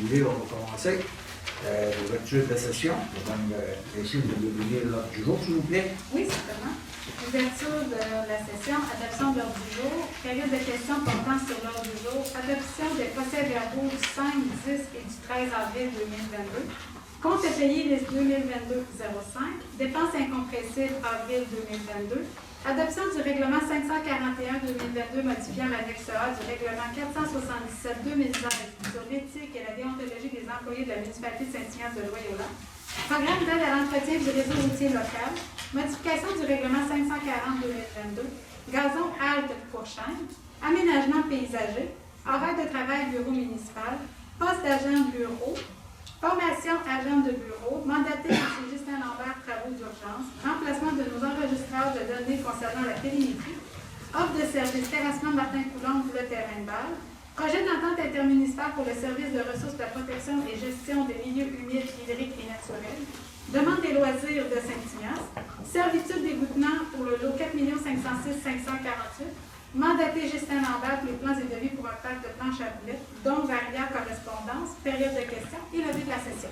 vous voulez, on va commencer. L'ouverture de la session. Madame Précise, vous devez lire l'ordre du jour, s'il vous plaît. Oui, certainement. Ouverture de la session, adoption de l'ordre du jour, période de questions portant sur l'ordre du jour, adoption des procès-verbaux du 5, 10 et du 13 avril 2022, compte à payer les 2022-05, dépenses incompressibles avril 2022, adoption du règlement 541-2022 modifiant l'annexe A du règlement 477-2016 sur l'éthique et la déontologie des employés de la municipalité de Saint-Ignace de Loyola, programme d'aide à l'entretien du réseau routier local, modification du règlement 540-2022, gazon halte Courchaine, aménagement paysager, horaire de travail bureau municipal, poste d'agent bureau, formation agent de bureau, mandaté M. Justin Lambert, travaux d'urgence, remplacement de nos enregistreurs de données concernant la télémétrie, offre de service terrassement Martin Coulombe, le terrain de balle, projet d'entente intermunicipale pour le service de ressources de protection et gestion des milieux humides, hydriques et naturels, demande des loisirs de Saint-Ignace, servitude d'égouttement pour le lot 4 506 548, mandaté Justin Lambert pour les plans et devis pour un parc de planche à boulettes, dont variable correspondance, période de questions et le but de la session.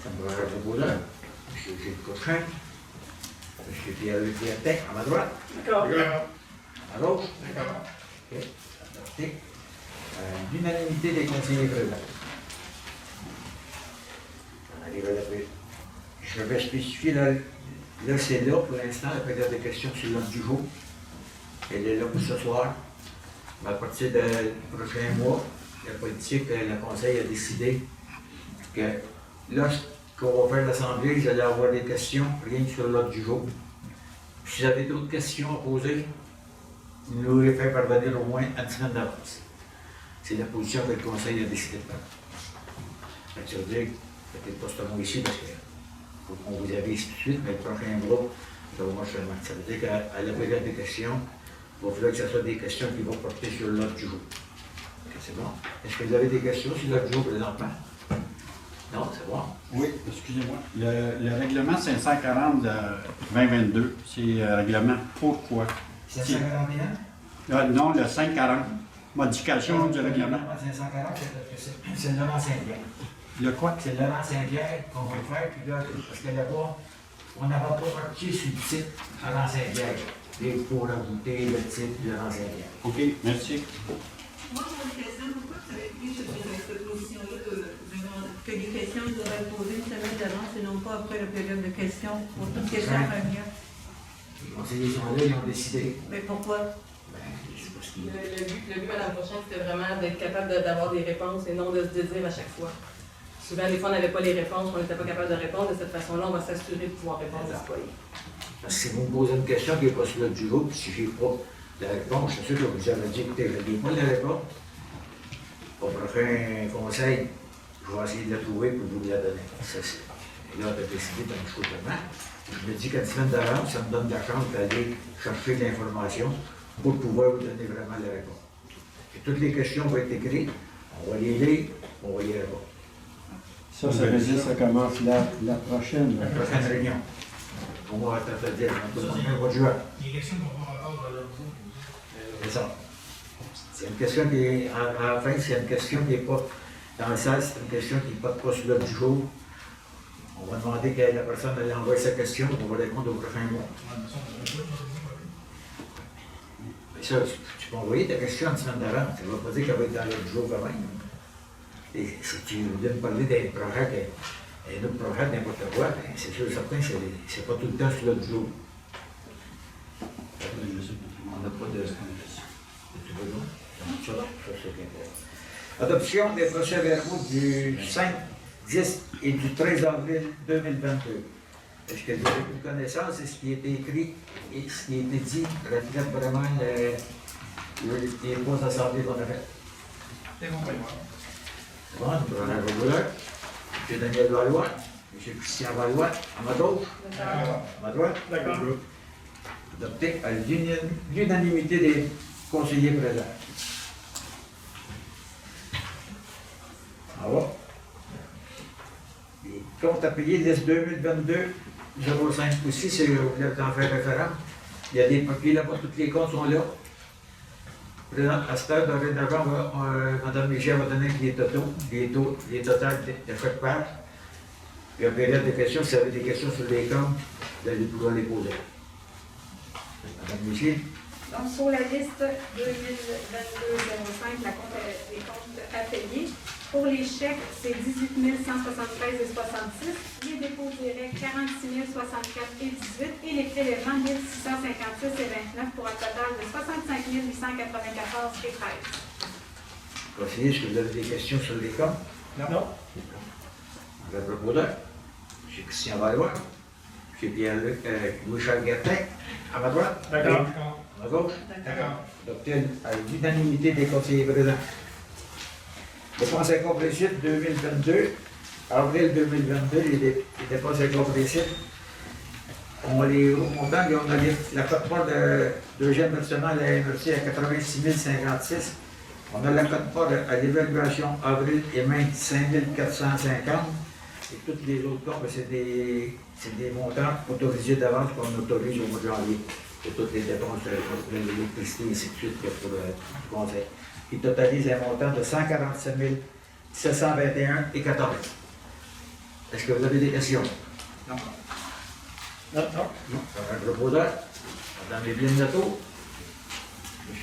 Ça me va reposer. M. Gilles Courchaine, M. Pierre-Luc Viertet, à ma droite. D'accord. À gauche. D'accord. OK. Adopté. L'unanimité des conseillers présents. On arrive à la période. Je vais spécifier là, c'est là pour l'instant, la période de questions sur l'ordre du jour. Elle est là pour ce soir. Mais à partir du prochain mois, la politique, le Conseil a décidé que lorsqu'on va faire l'Assemblée, vous allez avoir des questions, rien que sur l'ordre du jour. Si vous avez d'autres questions à poser, vous nous les faites parvenir au moins une semaine d'avance. C'est la position que le Conseil a décidé de faire. Ça veut dire, peut-être pas ce mot ici, parce qu'on vous avise tout de suite, mais le prochain mois, ça va marcher. Ça veut dire qu'à la période des questions, il va falloir que ce soit des questions qui vont porter sur l'ordre du jour. Okay, c'est bon. Est-ce que vous avez des questions sur l'ordre du jour présentement? Non, c'est bon. Oui, excusez-moi. Le règlement 540 de 2022, c'est règlement pourquoi? 541? Non, le 540. Modification du règlement. 540, c'est Laurent Saint-Pierre. Le quoi? C'est Laurent Saint-Pierre qu'on va faire, puis là, parce que là-bas, on n'avait pas marqué sur le titre Laurent Saint-Pierre. Les pour la bouteille, le titre de Laurent Saint-Pierre. OK, merci. Moi, j'ai une question. Pourquoi vous avez pris cette position-là que les questions doivent être posées une semaine d'avance et non pas après la période de questions pour toute question première? Les conseillers sont là, ils ont décidé. Mais pourquoi? C'est parce qu'ils... Le but, Madame Prochaine, c'était vraiment d'être capable d'avoir des réponses et non de se dire à chaque fois. Souvent, des fois, on n'avait pas les réponses, on n'était pas capable de répondre. De cette façon-là, on va s'assurer de pouvoir répondre aux citoyens. Parce que si vous me posez une question qui n'est pas sur l'ordre du jour, puis si je n'ai pas la réponse, c'est sûr que vous avez dit, écoutez, je n'ai pas la réponse. Au prochain conseil, je vais essayer de la trouver pour vous la donner. Et là, on a décidé d'un choix. Je me dis qu'une semaine d'avance, ça me donne la chance d'aller chercher de l'information pour pouvoir vous donner vraiment la réponse. Et toutes les questions vont être écrites, on va les lire, on va y répondre. Ça veut dire que ça commence la prochaine. La prochaine réunion. On va te dire, on mois de juin. Les questions vont avoir rapport à l'ordre du jour. C'est ça. C'est une question qui est, à la fin, c'est une question qui n'est pas dans le sens, c'est une question qui n'est pas sur l'ordre du jour. On va demander que la personne elle envoie sa question, on va répondre au prochain mois. Mais ça, tu peux envoyer ta question une semaine d'avant, ça ne veut pas dire qu'elle va être dans l'ordre du jour quand même. Et si tu viens me parler d'un projet, un autre projet, n'importe quoi, ben, c'est sûr et certain que c'est pas tout le temps sur l'ordre du jour. On n'a pas de... Adoption des procès-verbaux du 5, 10 et du 13 avril 2022. Est-ce que vous avez une connaissance de ce qui a été écrit et ce qui a été dit reflète vraiment les trois assemblées qu'on a faites? C'est bon, pas voir. Bon, nous prenons un revoleur. M. Daniel Valois, M. Christian Valois, à ma gauche, à ma droite. D'accord. Adopté à l'unanimité des conseillers présents. Alors, les comptes à payer liste 2022-05 aussi, vous voulez en faire référence. Il y a des papiers là-bas, tous les comptes sont là. Président, à cette heure, dorénavant, Mme Michel va donner les totaux de chaque page. Puis en période de questions, si vous avez des questions sur les comptes, vous allez pouvoir les poser. Mme Michel. Donc, sur la liste 2022-05, les comptes à payer, pour les chèques, c'est 18 173,66 $. Les dépôts directs, 46 064,18 $. Et les prélèvements, 1 656,29 $, pour un total de 65 894,13 $. Conseiller, est-ce que vous avez des questions sur les comptes? Non. Le proposeur. M. Christian Valois. M. Pierre-Luc Louis-Charles Gertin. À ma droite. D'accord. À ma gauche. D'accord. Adopté à l'unanimité des conseillers présents. Le conseil compréhensif 2022, avril 2022, les dépenses incompressibles. On les montants, on a la cote-part de deuxième versement à la MRC à 86 056. On a la cote-part à l'évaluation avril et mai 5 450. Et toutes les autres comptes, c'est des montants autorisés d'avance qu'on autorise au mois de janvier. C'est toutes les dépenses de l'électricité et ainsi de suite pour le conseil. Il totalise un montant de 147 721,14. Est-ce que vous avez des questions? Non. Non. Non. Un proposeur, Mme Evelyne Nato, M.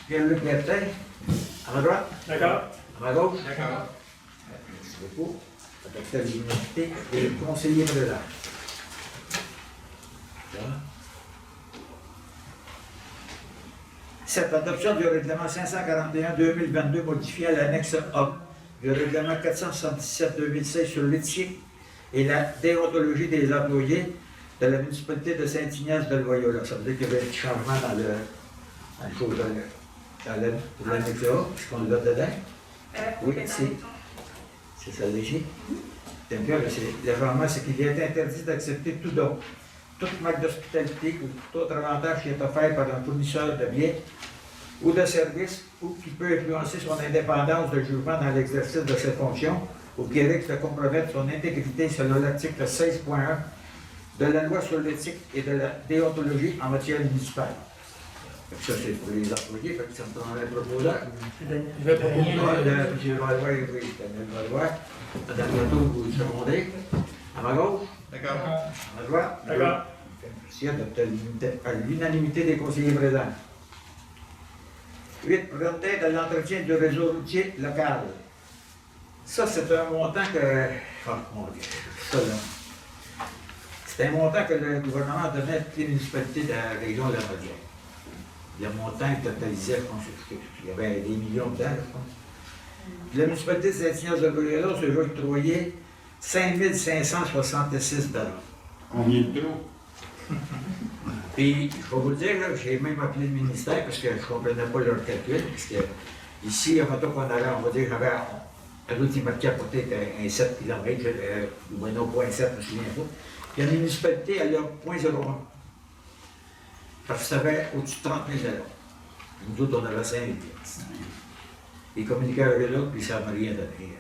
Pierre-Luc Gertin, à ma droite. D'accord. À ma gauche. D'accord. Merci beaucoup. Adopté à l'unanimité des conseillers présents. Cette adoption du règlement 541-2022 modifiant l'annexe A du règlement 477-2016 sur l'éthique et la déontologie des employés de la municipalité de Saint-Ignace de Loyola. Ça veut dire qu'il y avait un petit changement dans l'annexe A, puisqu'on le vote dedans. Oui, c'est ça léger. Le changement, c'est qu'il est interdit d'accepter tout don, toute marque d'hospitalité ou tout autre avantage qui est offert par un fournisseur de biens ou de services ou qui peut influencer son indépendance de jugement dans l'exercice de ses fonctions ou qui risque de compromettre son intégrité selon l'article 16.1 de la loi sur l'éthique et de la déontologie en matière municipale. Ça, c'est pour les employés, ça me donne un proposeur. Je vais proposer. M. Valois, oui, Daniel Valois. Mme Nato, vous secondez. À ma gauche. D'accord. À ma droite. D'accord. Merci, adopté à l'unanimité des conseillers présents. 8. Présenté de l'entretien du réseau routier local. Ça, c'est un montant que. Oh, mon Dieu, ça, là. C'est un montant que le gouvernement donnait à toutes les municipalités de la région de la Roudière. Le montant totalisait, je pense, il y avait des millions dedans, je pense. La municipalité de Saint-Ignace de Loyola se veut octroyer 5 566 $. Combien de trop? Puis, je vais vous dire, là, j'ai même appelé le ministère parce que je ne comprenais pas leur calcul. Parce que ici, mettons qu'on allait, on va dire, j'avais un outil marqué à porter un 7 km, ou non, pas un 7, je me souviens pas. Puis la municipalité, elle a 0.01. Parce que ça avait au-dessus de 30 000 $. Nous autres, on avait 5 000 $. Ils communiquaient avec eux, puis ça ne m'a rien donné.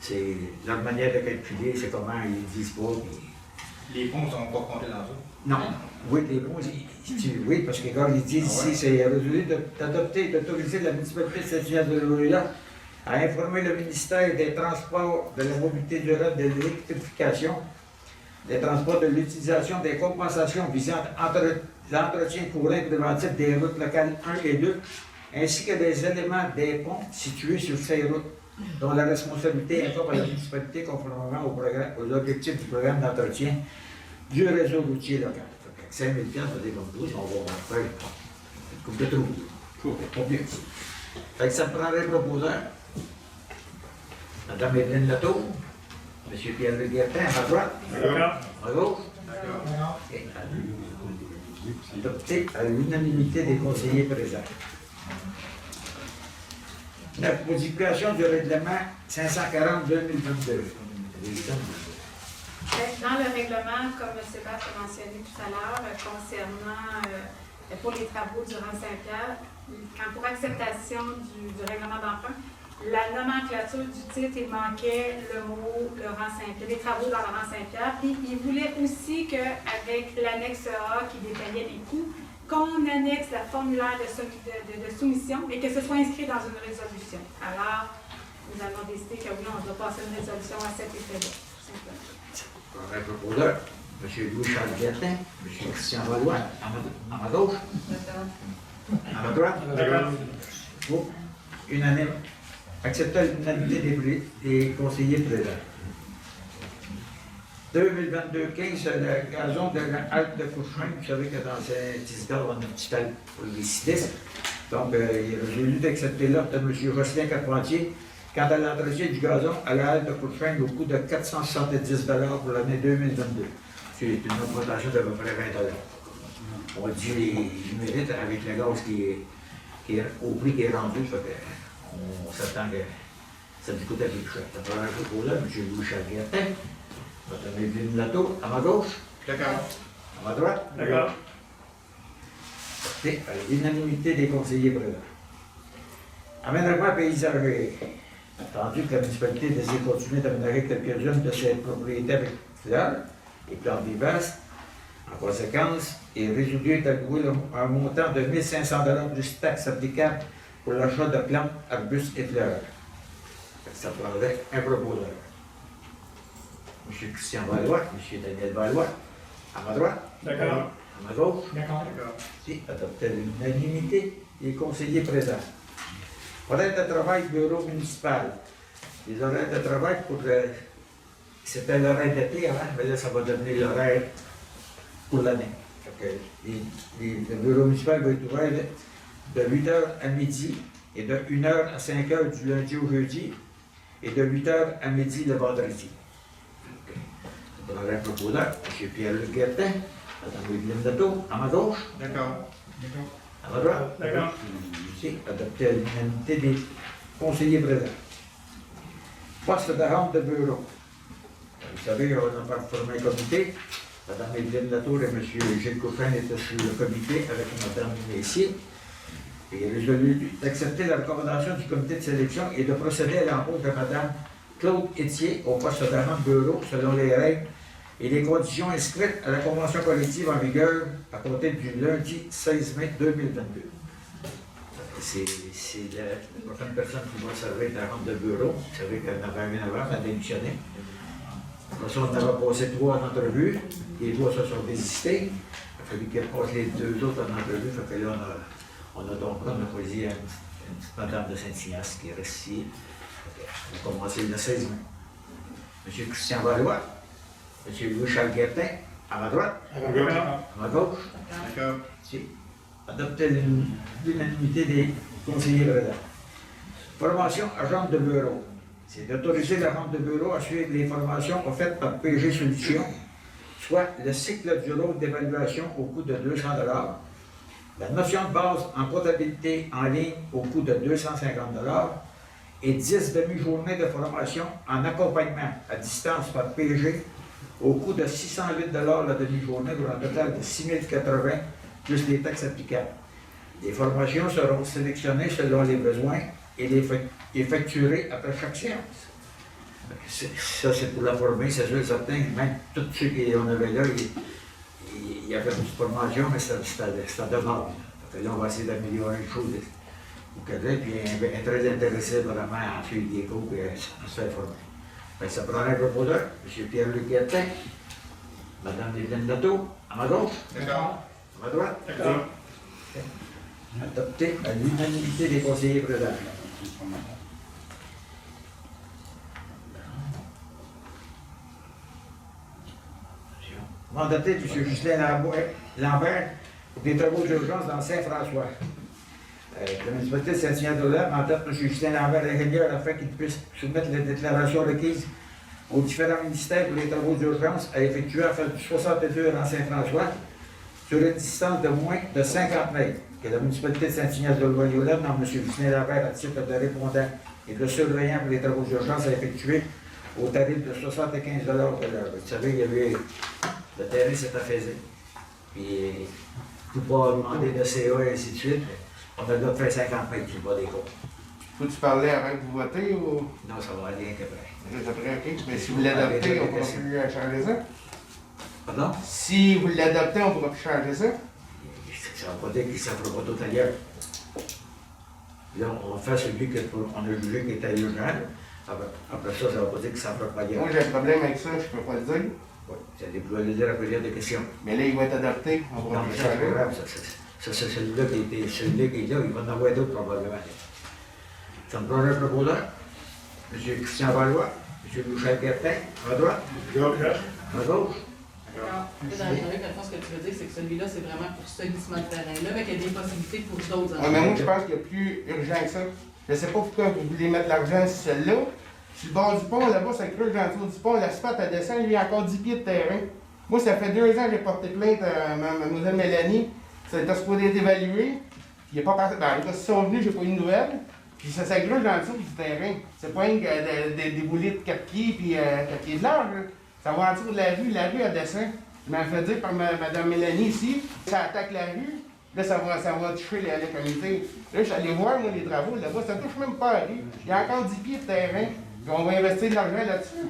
C'est leur manière de calculer, c'est comment ils disent pas. Puis... Les ponts ne sont pas comptés dans ça. Non. Oui, les ponts, oui, parce que quand ils disent ici, c'est résolu d'adopter et d'autoriser la municipalité de Saint-Ignace de Loyola à informer le ministère des Transports, de la mobilité durable, de l'électrification, des transports, de l'utilisation des compensations visant l'entretien courant et préventif des routes locales 1 et 2, ainsi que des éléments des ponts situés sur ces routes, dont la responsabilité incombe à la municipalité conformément aux objectifs du programme d'entretien du réseau routier local. 5 000 $, ça veut dire comme 12, on va faire une coupe de trous. Pas mieux. Fait que ça prendrait le proposeur. Mme Evelyne Nato, M. Pierre-Luc Gertin, à ma droite. D'accord. À gauche. D'accord. Et adopté à l'unanimité des conseillers présents. La modification du règlement 540-2022. Dans le règlement, comme M. Basse a mentionné tout à l'heure, concernant pour les travaux du rang Saint-Pierre, quand pour acceptation du règlement d'emprunt, la nomenclature du titre, il manquait le mot le rang Saint-Pierre, les travaux dans le rang Saint-Pierre, puis il voulait aussi qu'avec l'annexe A qui détaillait les coûts, qu'on annexe le formulaire de soumission et que ce soit inscrit dans une résolution. Alors, nous avons décidé que oui, on doit passer une résolution à cet effet-là, tout simplement. Prochain proposeur, M. Louis-Charles Guertin, M. Christian Valois, à ma gauche, à ma droite. Pour unanime. Accepter l'unanimité des conseillers présents. 2022-15, le gazon de la halte de Coucherin, vous savez que dans Saint-Isidore, on a un petit halte pour les cyclistes. Donc, il est résolu d'accepter l'offre de M. Jocelyn Carpentier quant à l'entretien du gazon à la halte de Coucherin au coût de 470 $ pour l'année 2022. C'est une augmentation d'à peu près 20 $. On dit les mérites avec le gaz qui est au prix qui est rendu, fait que on s'attend que ça nous coûte un peu plus cher. La première proposeur, M. Louis-Charles Guertin. Mme Evelyne Latour, à ma gauche. D'accord. À ma droite. D'accord. Et à l'unanimité des conseillers présents. Aménagement paysager. Attendu que la municipalité désire continuer d'aménager quelques-unes de ses propriétés avec fleurs et plantes vivaces. En conséquence, il est résolu d'allouer un montant de 1 500 $ plus taxes applicables pour l'achat de plantes, arbustes et fleurs. Ça prendrait un proposeur. M. Christian Valois, M. Daniel Valois, à ma droite. D'accord. À ma gauche. D'accord. Si, adopté à l'unanimité des conseillers présents. Horaires de travail bureau municipal. Les horaires de travail pour c'était l'horaire d'été avant, mais là, ça va devenir l'horaire pour l'année. Le bureau municipal va être ouvert de 8h à midi et de 1h à 5h du lundi au jeudi et de 8h à midi le vendredi. Un proposeur, M. Pierre-Luc Guertin, Mme Evelyne Latour, à ma gauche. D'accord. À ma droite. D'accord. Ici, adopté à l'unanimité des conseillers présents. Poste de rente de bureau. Vous savez, on a formé un comité. Mme Evelyne Latour et M. Gilles Couffin étaient sur le comité avec Mme Messier. Et il est résolu d'accepter la recommandation du comité de sélection et de procéder à l'embauche de Mme Claude Étier au poste de rente de bureau selon les règles et les conditions inscrites à la convention collective en vigueur à compter du lundi 16 mai 2022. C'est la prochaine personne qui va servir la rente de bureau. Vous savez qu'elle en avait une avant, elle a démissionné. Après ça, on avait passé 3 en entrevue. Les 3 se sont désistés. Il a fallu qu'elle passe les 2 autres en entrevue. Fait que là, on a donc choisi une petite madame de Saint-Ignace qui est restée ici. On a commencé le 16 mai. M. Christian Valois. M. Louis-Charles Guertin, à ma droite. D'accord. À ma gauche. D'accord. Si. Adopter l'unanimité des conseillers présents. Formation agent de bureau. C'est d'autoriser l'agent de bureau à suivre les formations offertes par PG Solutions, soit le cycle du rôle d'évaluation au coût de 200 $, la notion de base en comptabilité en ligne au coût de 250 $ et 10 demi-journées de formation en accompagnement à distance par PG au coût de 608 $ la demi-journée pour un total de 6 080 $ plus les taxes applicables. Les formations seront sélectionnées selon les besoins et effectuées après chaque séance. Ça, c'est pour la former, c'est sûr, certain, même tous ceux qu'on avait là, il y avait une petite formation, mais c'était de base. Là, on va essayer d'améliorer les choses au Québec, puis il est très intéressé vraiment à suivre des cours et à se faire former. Ça prend un proposeur, M. Pierre-Luc Guertin, Mme Evelyne Latour, à ma gauche. D'accord. À ma droite. D'accord. Adopté à l'unanimité des conseillers présents. Mandaté M. Justin Lambert pour des travaux d'urgence dans Saint-François. La municipalité de Saint-Ignace-de-Lac mandate M. Justin Lambert, ingénieur, afin qu'il puisse soumettre les déclarations requises aux différents ministères pour les travaux d'urgence à effectuer à faire du 62 dans Saint-François sur une distance de moins de 50 mètres, que la municipalité de Saint-Ignace-de-Loyola nomme M. Justin Lambert à titre de répondant et de surveillant pour les travaux d'urgence à effectuer au tarif de 75 $ de l'heure. Vous savez, il y avait le terrain s'est affaissé. Puis, tout pas demander de CA et ainsi de suite. On a déjà fait 50 mètres, c'est pas des comptes. Faut-tu parler avant que vous votez ou. Non, ça va aller qu'après. Après, ok. Mais si vous l'adoptez, on ne pourra plus changer ça. Pardon? Si vous l'adoptez, on ne pourra plus changer ça. Ça ne veut pas dire qu'il ne s'en fera pas tout ailleurs. Là, on fait celui qu'on a jugé qui était urgent. Après ça, ça ne veut pas dire qu'il ne s'en fera pas ailleurs. Moi, j'ai un problème avec ça, je peux pas le dire. Oui, ça doit le dire à période de questions. Mais là, il va être adapté. On va Non, le mais ça, c'est pas changer. grave. Ça, c'est celui-là qui est là. Il va en avoir d'autres probablement. C'est un projet proposeur. M. Christian Valois, M. Boucher-Piertin, à droite, à gauche. Alors, dans le fond, ce que tu veux dire, c'est que celui-là, c'est vraiment pour ce glissement de terrain-là, mais qu'il y a des possibilités pour d'autres Ouais, mais moi, je pense qu'il y a plus urgent que ça. Je ne sais pas pourquoi vous voulez mettre l'argent sur celle-là. Sur le bord du pont, là-bas, ça creuse en dessous du pont, l'asphalte, elle descend, il y a encore 10 pieds de terrain. Moi, ça fait 2 ans que j'ai porté plainte à Mlle Mélanie. Ça était supposé être évalué. Il n'est pas passé. Ben, quand ils sont venus, j'ai pas eu de nouvelles. Puis ça s'agrège en dessous du terrain. C'est pas des boulets de 4 pieds puis 4 pieds de large. Là. Ça va en dessous de la rue elle descend. Je m'en fait dire par Mme Mélanie ici, ça attaque la rue, là ça va toucher la communauté. Là, je suis allé voir moi, les travaux là-bas, ça touche même pas la rue. Il y a encore 10 pieds de terrain, puis on va investir de l'argent là-dessus.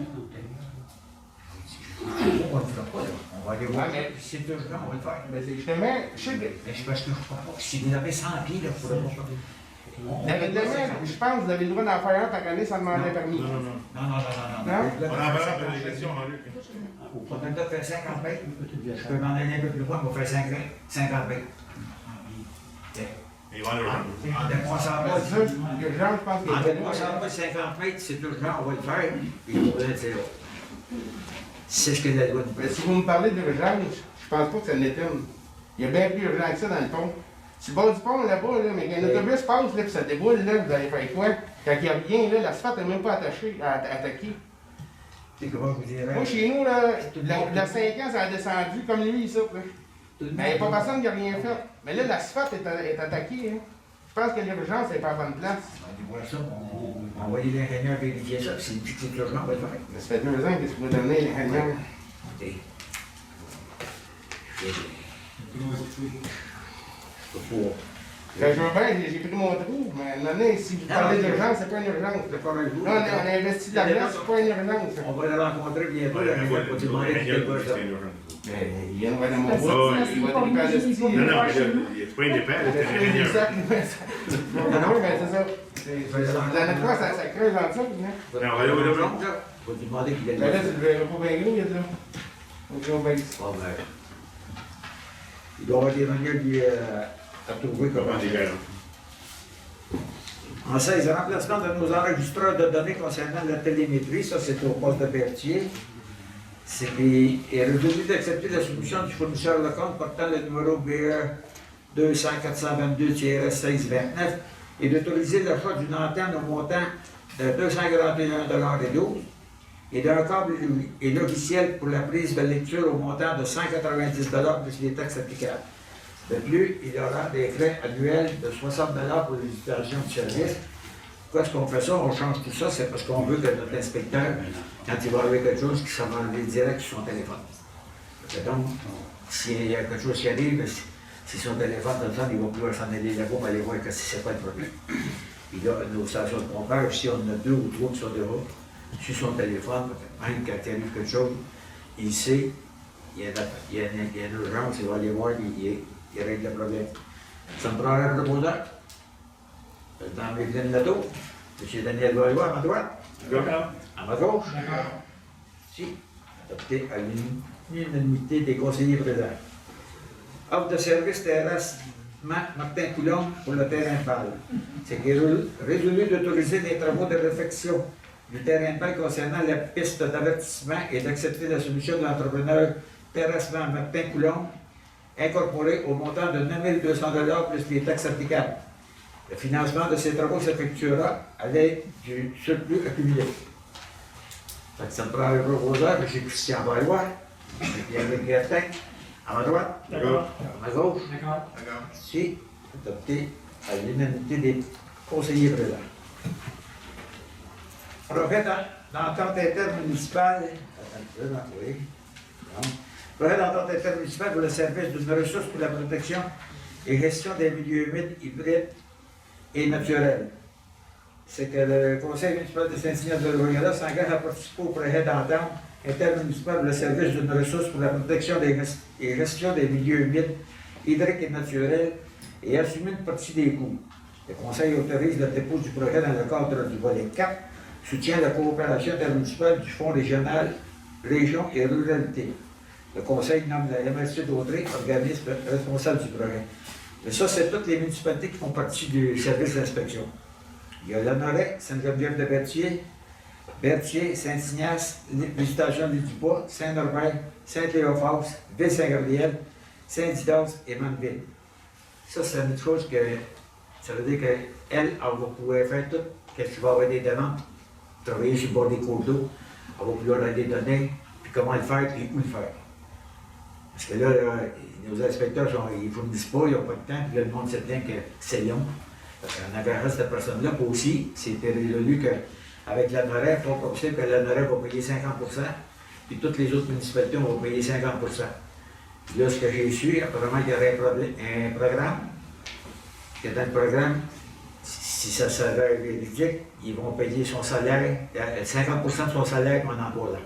On ne le fera pas, là. On va aller voir. Ah, mais- Si c'est urgent, on va le faire. Mais c'est justement, je sais que Mais je pense que je ne crois pas. Si vous avez 100 pieds, là, pour le moment. règlement, je pense que vous avez le droit d'en faire un par année sans demander un permis. Non. Non? On en verra après les questions, Jean-Luc. On a peut-être fait 50 mètres. Je peux m'en aller un peu plus loin, on va faire 50 mètres. Il va l'urgence. En dépassant pas, C'est ça, l'urgence, je pense qu'il en est dépassant pas 50 mètres, c'est urgent, on va le faire. Puis il faudrait être là. C'est ce que la loi nous Mais précise. si vous me parlez d'urgence, je pense pas que ça n'était une. Il y a bien plus urgent que ça dans le pont. Sur le bord du pont, là-bas, là, mais quand un autobus passe, là, puis ça déboule, là, vous allez faire quoi? Quand il y a rien, là, l'asphalte n'est même pas attaqué. C'est comment vous direz? Moi, chez nous, là, la 5 ans, ça a descendu comme lui, ça. Là. Mais il n'y a pas personne qui a rien fait. Mais là, l'asphalte est attaqué. Hein. Je pense que l'urgence n'est pas à bonne place. On va voir ça, on va envoyer l'ingénieur vérifier ça, puis s'il dit que c'est urgent, on va le faire. Mais ça fait 2 ans que vous donnez les réunions. Écoutez, Quand je veux bien, j'ai pris mon trou, mais non, si vous parlez d'urgence, c'est pas une urgence. vous. Là, on a investi de l'argent, c'est pas une urgence. On va le rencontrer bientôt, là, il va pas te demander si c'est quoi ça. Mais il vient de voir dans mon Ouais, bois, ouais. il va triper à l'esti. Non, non, mais là, c'est pas indépendant, c'est un ingénieur. Non, mais c'est ça. Dans notre fois, ça creuse en dessous. Hein. On va te demander qu'il y a de Mais là, la... tu le verras pas bien gros, il y a de là. Donc, on va ici. Bon, ben, il doit y avoir des manières lui, à trouver comment Comment des faire. garants. En 16, remplacement de nos enregistreurs de données concernant la télémétrie, ça c'est au poste de Berthier. C'est qu'il est résolu d'accepter la solution du fournisseur Lecomte portant le numéro BE 200-422-1629 et d'autoriser l'achat d'une antenne au montant de 241,12 $ et d'un câble et logiciel pour la prise de lecture au montant de 190 $ plus les taxes applicables. De plus, il y aura des frais annuels de 60 $ pour l'utilisation du service. Pourquoi est-ce qu'on fait ça? On change tout ça, c'est parce qu'on veut que notre inspecteur, quand il va arriver quelque chose, qu'il s'en va enlever direct sur son téléphone. Et donc, s'il y a quelque chose qui arrive, si son téléphone téléphone, il va pouvoir s'en aller là-bas pour aller voir que c'est pas le problème. Puis là, nos stations de pompage, si on en a 2 ou 3 qui sont dehors, sur son téléphone, même quand il arrive quelque chose, il sait, il y a une urgence, il va aller voir, il règle le problème. Ça me prend un reposeur. Dans Méveline Latour, M. Daniel Valois à ma droite, à ma gauche. Si, adopté à l'unanimité des conseillers présents. Offre de service terrassement Martin Coulomb pour le terrain pâle. C'est résolu d'autoriser les travaux de réfection du terrain pâle concernant la piste d'avertissement et d'accepter la solution de l'entrepreneur terrassement Martin Coulomb incorporé au montant de 9 200 $ plus les taxes applicables. Le financement de ces travaux s'effectuera à l'aide du surplus accumulé. Ça me prend un proposeur, M. Christian Valois, M. Pierre Guertin, à ma droite, à ma gauche, ici, adopté à l'unanimité des conseillers présents. Projet d'entente intermunicipale. Projet d'entente intermunicipale pour le service d'une ressource pour la protection et gestion des milieux humides, hybrides et naturels. C'est que le Conseil municipal de Saint-Ignace-de-Loyola s'engage à participer au projet d'entente intermunicipal pour le service d'une ressource pour la protection et gestion des milieux humides, hydrique et naturelle et assumer une partie des coûts. Le Conseil autorise le dépôt du projet dans le cadre du volet 4, soutient la coopération intermunicipale du Fonds régional, région et ruralité. Le Conseil nomme la MRC d'Audrey, organisme responsable du projet. Mais ça, c'est toutes les municipalités qui font partie du service d'inspection. Il y a Lanoret, Sainte-Geneviève-de-Berthier, Berthier, Saint-Ignace, Visitation du Dubois, Saint-Norbert, Saint-Léophas, Ville-Saint-Gabriel, Saint-Didas et Manville. Ça, c'est une chose que ça veut dire qu'elle, elle va pouvoir faire tout, qu'elle va avoir des demandes, travailler sur le bord des cours d'eau, elle va pouvoir avoir des données, puis comment le faire, puis où le faire. Parce que là, nos inspecteurs, ils ne fournissent pas, ils n'ont pas de temps, puis là, le monde sait bien que c'est long. Parce qu'en agarrant cette personne-là, puis aussi, c'était résolu qu'avec la NOREF, il faut possible que la NOREF va payer 50%, puis toutes les autres municipalités vont payer 50%. Puis là, ce que j'ai su, apparemment, il y aurait un programme, que dans le programme, si ça s'avère véridique, ils vont payer son salaire, 50% de son salaire en emploi.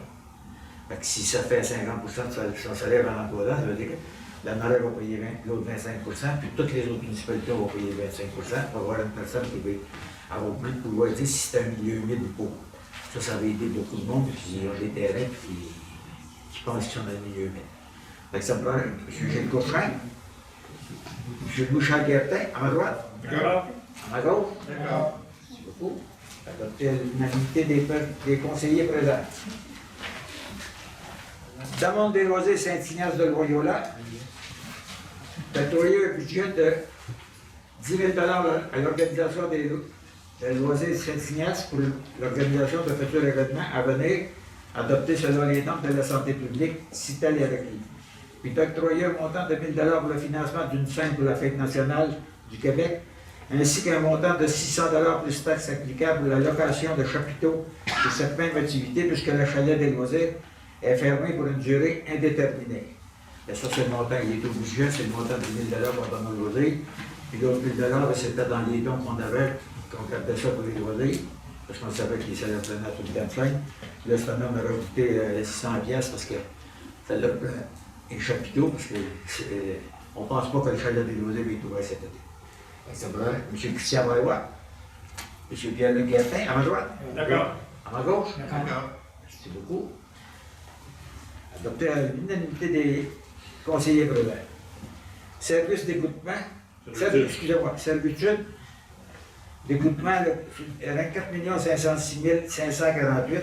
Fait que si ça fait 50% de son salaire en emploi, ça veut dire que la NOREF va payer l'autre 25%, puis toutes les autres municipalités vont payer 25%. pour avoir une personne qui va avoir plus de pouvoir dire si c'est un milieu humide ou pas. Ça va aider beaucoup de monde, puis ils ont des terrains qui pensent qu'ils sont dans le milieu humide. Fait que ça me prend M. Gilles Cochran, M. Bouchard-Guertin, à ma droite. D'accord. À ma gauche. D'accord. Merci beaucoup. Adopter l'unanimité des conseillers présents. Damon Desloisiers, Saint-Ignace de Loyola, attribué un budget de 10 000 à l'organisation des loisirs de Saint-Ignace pour l'organisation de futurs événements à venir, adoptés selon les normes de la santé publique, si tel est requis. Puis d'octroyer un montant de 1 000 pour le financement d'une scène pour la Fête nationale du Québec, ainsi qu'un montant de 600 plus taxes applicables pour la location de chapiteaux pour cette même activité, puisque le chalet des loisirs est fermé pour une durée indéterminée. Et ça, c'est le montant, il est au budget, c'est le montant de 1 000 pour donner aux loisirs. Puis l'autre 1 000 c'était dans les dons qu'on avait, qu'on gardait ça pour les loisirs, parce qu'on savait que les salaires prenaient tout le temps de fin. Là, cet homme a rajouté 600 parce que ça l'a un chapiteau, parce qu'on ne pense pas que le chalet des loisirs va être ouvert cet été. Ça va, M. Christian Maillois, M. Pierre-Luc Guertin, à ma droite. D'accord. À ma gauche. D'accord. Merci beaucoup. Adopter à l'unanimité des conseillers présents. Service d'écoutement, servitude d'écoutement, 24 506 548.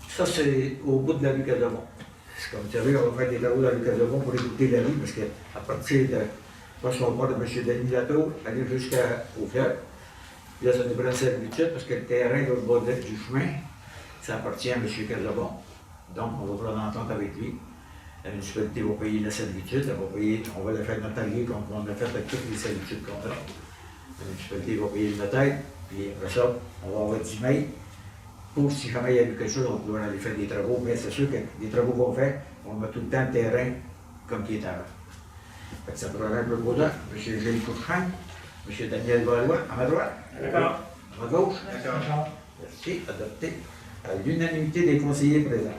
Ça, c'est au bout de la rue Casabon. Comme vous savez, on va faire des travaux dans la rue Casabon pour écouter la rue, parce qu'à partir de, je pense qu'on part de M. Denis Latour, aller jusqu'au fleuve. Là, ça nous prend une servitude, parce que le terrain de l'autre bord du chemin, ça appartient à M. Casabon. Donc, on va prendre entente avec lui. La municipalité va payer la servitude, on va la faire notarier comme on a fait avec toutes les servitudes qu'on a. La municipalité va payer le notaire, puis après ça, on va avoir 10 mails pour si jamais il y a eu quelque chose, on peut aller faire des travaux. Mais c'est sûr que les travaux qu'on fait, on met tout le temps le terrain comme il est avant. Fait que ça prendra un peu de M. Gilles Cochran, M. Daniel Valois, à ma droite. D'accord. À ma gauche. D'accord. Merci, adopté à l'unanimité des conseillers présents.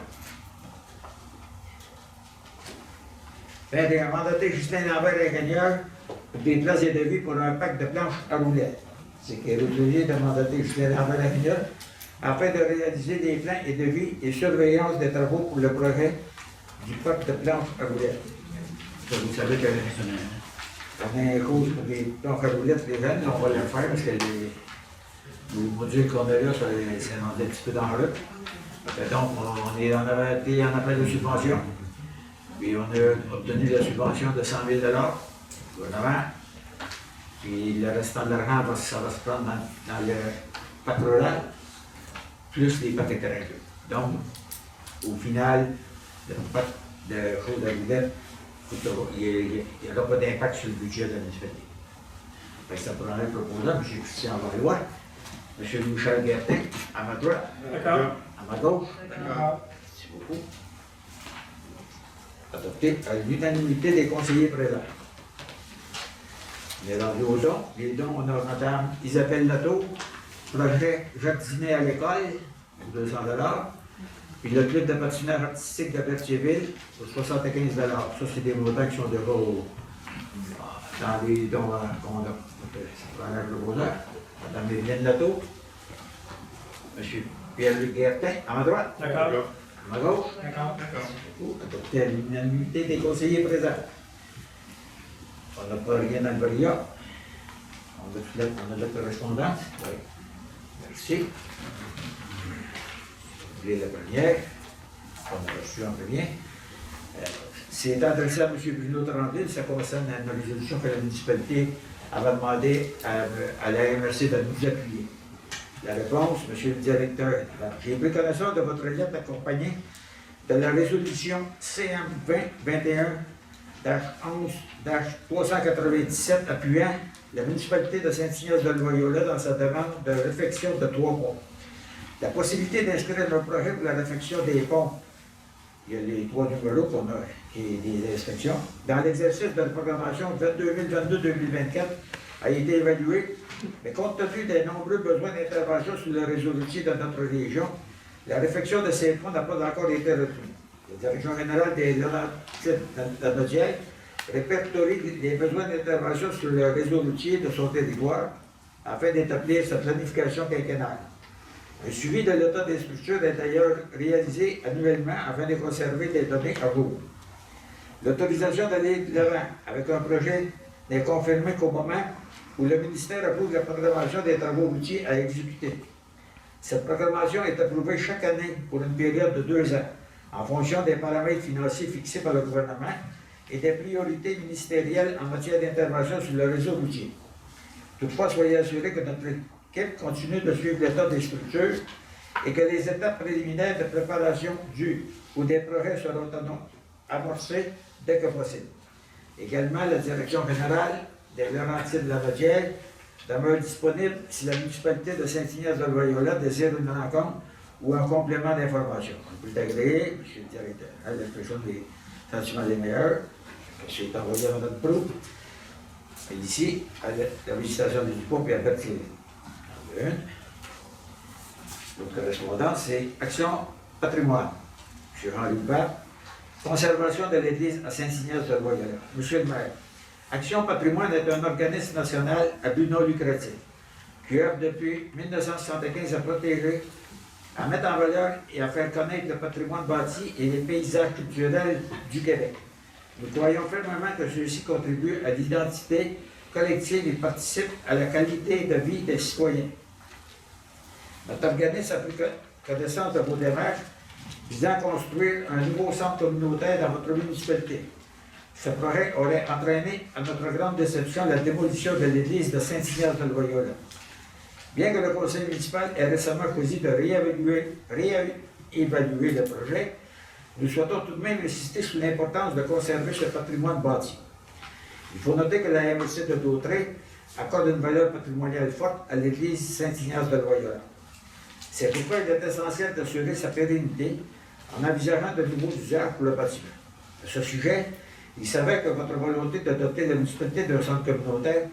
Faire mandater Justin Lambert, ingénieur, pour des places et devis pour un pack de planches à roulettes. C'est qu'il est obligé de mandater Justin Lambert, ingénieur, afin de réaliser des plans et devis et surveillance des travaux pour le projet du pack de planches à roulettes. Ça, vous savez qu'on a un cause pour des planches à roulettes, les jeunes, on va le faire parce que les modules qu'on a là, c'est rendu un petit peu dans la route. Donc, on avait été en appel de subvention. Puis on a obtenu la subvention de 100 000 $, gouvernement. Puis le restant de l'argent, ça va se prendre dans le pack rural, plus les packs écrasés. Donc, au final, le pack de choses à roulettes, il n'y aura pas d'impact sur le budget de la municipalité. Ça prendrait un proposant, M. Christian Valois, M. Michel Guertin, à ma droite. D'accord. À ma gauche. D'accord. Merci beaucoup. Adopté à l'unanimité des conseillers présents. On est rendu aux dons. Les dons, on a Mme Isabelle Latour, projet jardiner à l'école, pour 200 $. Puis le club de patinage artistique de Berthierville, pour 75 $. Ça, c'est des montants qui sont déjà dans les dons qu'on a. Ça prend un proposeur. Madame Evelyne Lotto. Monsieur Pierre-Luc Guertin, à ma droite. D'accord. À ma gauche. D'accord. Adopté à l'unanimité des conseillers présents. On n'a pas rien à le brouillard. On a de la correspondance. Oui. Merci. Vous voulez la première. On a reçu en premier. C'est adressé à M. Bruno Tremblay. Ça concerne une résolution que la municipalité avait demandé à la MRC de nous appuyer. La réponse, M. le directeur, j'ai pris connaissance de votre lettre accompagnée de la résolution CM 2021-11-397 appuyant la municipalité de Saint-Ignace-de-Loyola dans sa demande de réfection de 3 ponts. La possibilité d'inscrire un projet pour la réfection des ponts, il y a les 3 numéros qu'on a et des inspections, dans l'exercice de la programmation 2022-2024 a été évaluée, mais compte tenu des nombreux besoins d'intervention sur le réseau routier de notre région, la réfection de ces ponts n'a pas encore été retenue. La Direction générale des Laurentides de Nodière répertorie les besoins d'intervention sur le réseau routier de son territoire afin d'établir sa planification quinquennale. Un suivi de l'état des structures est d'ailleurs réalisé annuellement afin de conserver des données à jour. L'autorisation d'aller de l'avant avec un projet n'est confirmée qu'au moment où le ministère approuve la programmation des travaux routiers à exécuter. Cette programmation est approuvée chaque année pour une période de 2 ans, en fonction des paramètres financiers fixés par le gouvernement et des priorités ministérielles en matière d'intervention sur le réseau routier. Toutefois, soyez assurés que notre équipe continue de suivre l'état des structures et que les étapes préliminaires de préparation du ou des projets seront amorcées dès que possible. Également, la Direction générale des Laurentides de la Nodière demeure disponible si la municipalité de Saint-Ignace-de-Loyola désire une rencontre ou un complément d'information. On peut agréer, M. le directeur, l'expression des sentiments les meilleurs, que c'est envoyé à Mme Proulx. Et ici, à la visitation du dépôt, puis à partir une. L'autre correspondance, c'est Action Patrimoine. M. Jean-Luc Barre. Conservation de l'Église à Saint-Ignace-de-Loyola. Monsieur le maire, Action Patrimoine est un organisme national à but non lucratif qui œuvre depuis 1975 à protéger, à mettre en valeur et à faire connaître le patrimoine bâti et les paysages culturels du Québec. Nous croyons fermement que ceux-ci contribuent à l'identité collective et participent à la qualité de vie des citoyens. Notre organisme a pris connaissance de vos démarches visant à construire un nouveau centre communautaire dans votre municipalité. Ce projet aurait entraîné, à notre grande déception, la démolition de l'église de Saint-Ignace-de-Loyola. Bien que le conseil municipal ait récemment choisi de réévaluer le projet, nous souhaitons tout de même insister sur l'importance de conserver ce patrimoine bâti. Il faut noter que la MRC de Dautrey accorde une valeur patrimoniale forte à l'église Saint-Ignace-de-Loyola. C'est pourquoi il est essentiel d'assurer sa pérennité en envisageant de nouveaux usages pour le bâtiment. À ce sujet, il s'avère que votre volonté de doter la municipalité d'un centre communautaire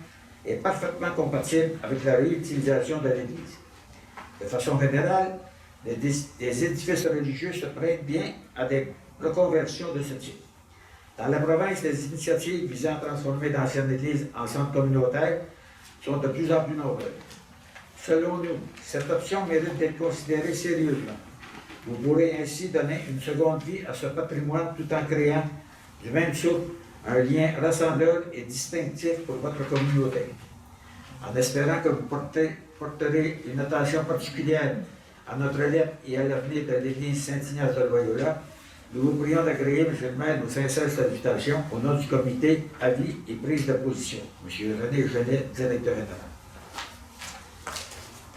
est parfaitement compatible avec la réutilisation de l'église. De façon générale, les édifices religieux se prêtent bien à des reconversions de ce type. Dans la province, les initiatives visant à transformer d'anciennes églises en centres communautaires sont de plus en plus nombreuses. Selon nous, cette option mérite d'être considérée sérieusement. Vous pourrez ainsi donner une seconde vie à ce patrimoine tout en créant, du même souffle, un lien rassembleur et distinctif pour votre communauté. En espérant que vous porterez une attention particulière à notre lettre et à l'avenir de l'Église Saint-Ignace-de-Loyola, nous vous prions d'agréer, M. le maire, nos sincères salutations au nom du comité avis et prise de position. M. René Genet, directeur général.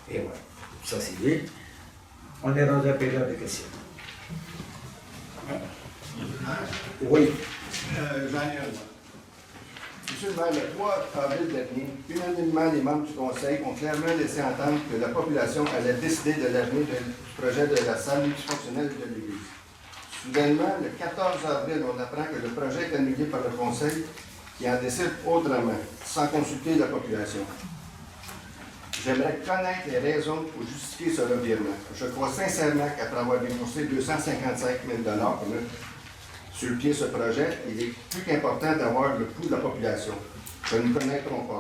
Et voilà, ça c'est lui. On est rendu à la période de questions. Oui. Monsieur le maire, le 3 avril dernier, unanimement, les membres du Conseil ont clairement laissé entendre que la population allait décider de l'avenir du projet de la salle multifonctionnelle de l'Église. Soudainement, le 14 avril, on apprend que le projet est annulé par le Conseil qui en décide autrement, sans consulter la population. J'aimerais connaître les raisons pour justifier ce revirement. Je crois sincèrement qu'après avoir dépensé 255 000 sur le pied ce projet, il est plus qu'important d'avoir le pouls de la population. que nous ne connaîtrons pas.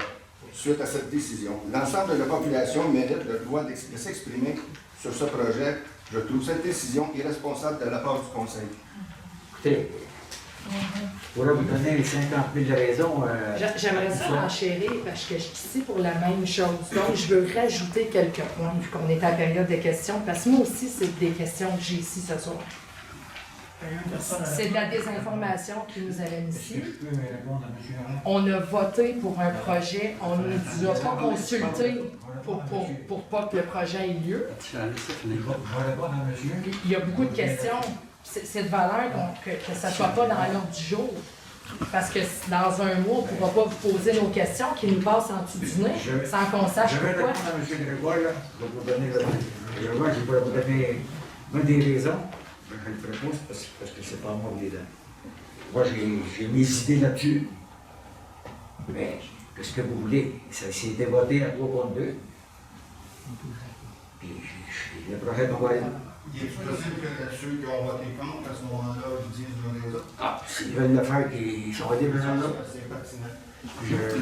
Suite à cette décision, l'ensemble de la population mérite le droit de s'exprimer sur ce projet. Je trouve cette décision irresponsable de la part du Conseil. Écoutez, je pourrais vous donner 50 000 raisons. J'aimerais ça enchérir parce que je suis ici pour la même chose. Donc, je veux rajouter quelques points vu qu'on est à la période des questions parce que moi aussi, c'est des questions que j'ai ici ce soir. C'est de la désinformation qui nous amène ici. On a voté pour un projet, on ne nous a pas consulté pour pas que le projet ait lieu. Il y a beaucoup de questions. C'est de valeur que ça ne soit pas dans l'ordre du jour. Parce que dans un mois, on ne pourra pas vous poser nos questions qui nous passent en dessous du nez sans qu'on sache pourquoi. Je vais répondre à M. Grégoire, là. Je vais vous donner Grégoire, je vais vous donner une des raisons. Je le propose parce que c'est pas moi qui les donne. Moi, j'ai mes idées là-dessus. Mais qu'est-ce que vous voulez? Ça s'est été voté à 3 contre 2. Puis le projet va aller. Il est possible que ceux qui ont voté contre, à ce moment-là, ils disent l'un des autres. Ah, s'ils veulent le faire, qu'ils sont libres l'un l'autre. C'est pertinent.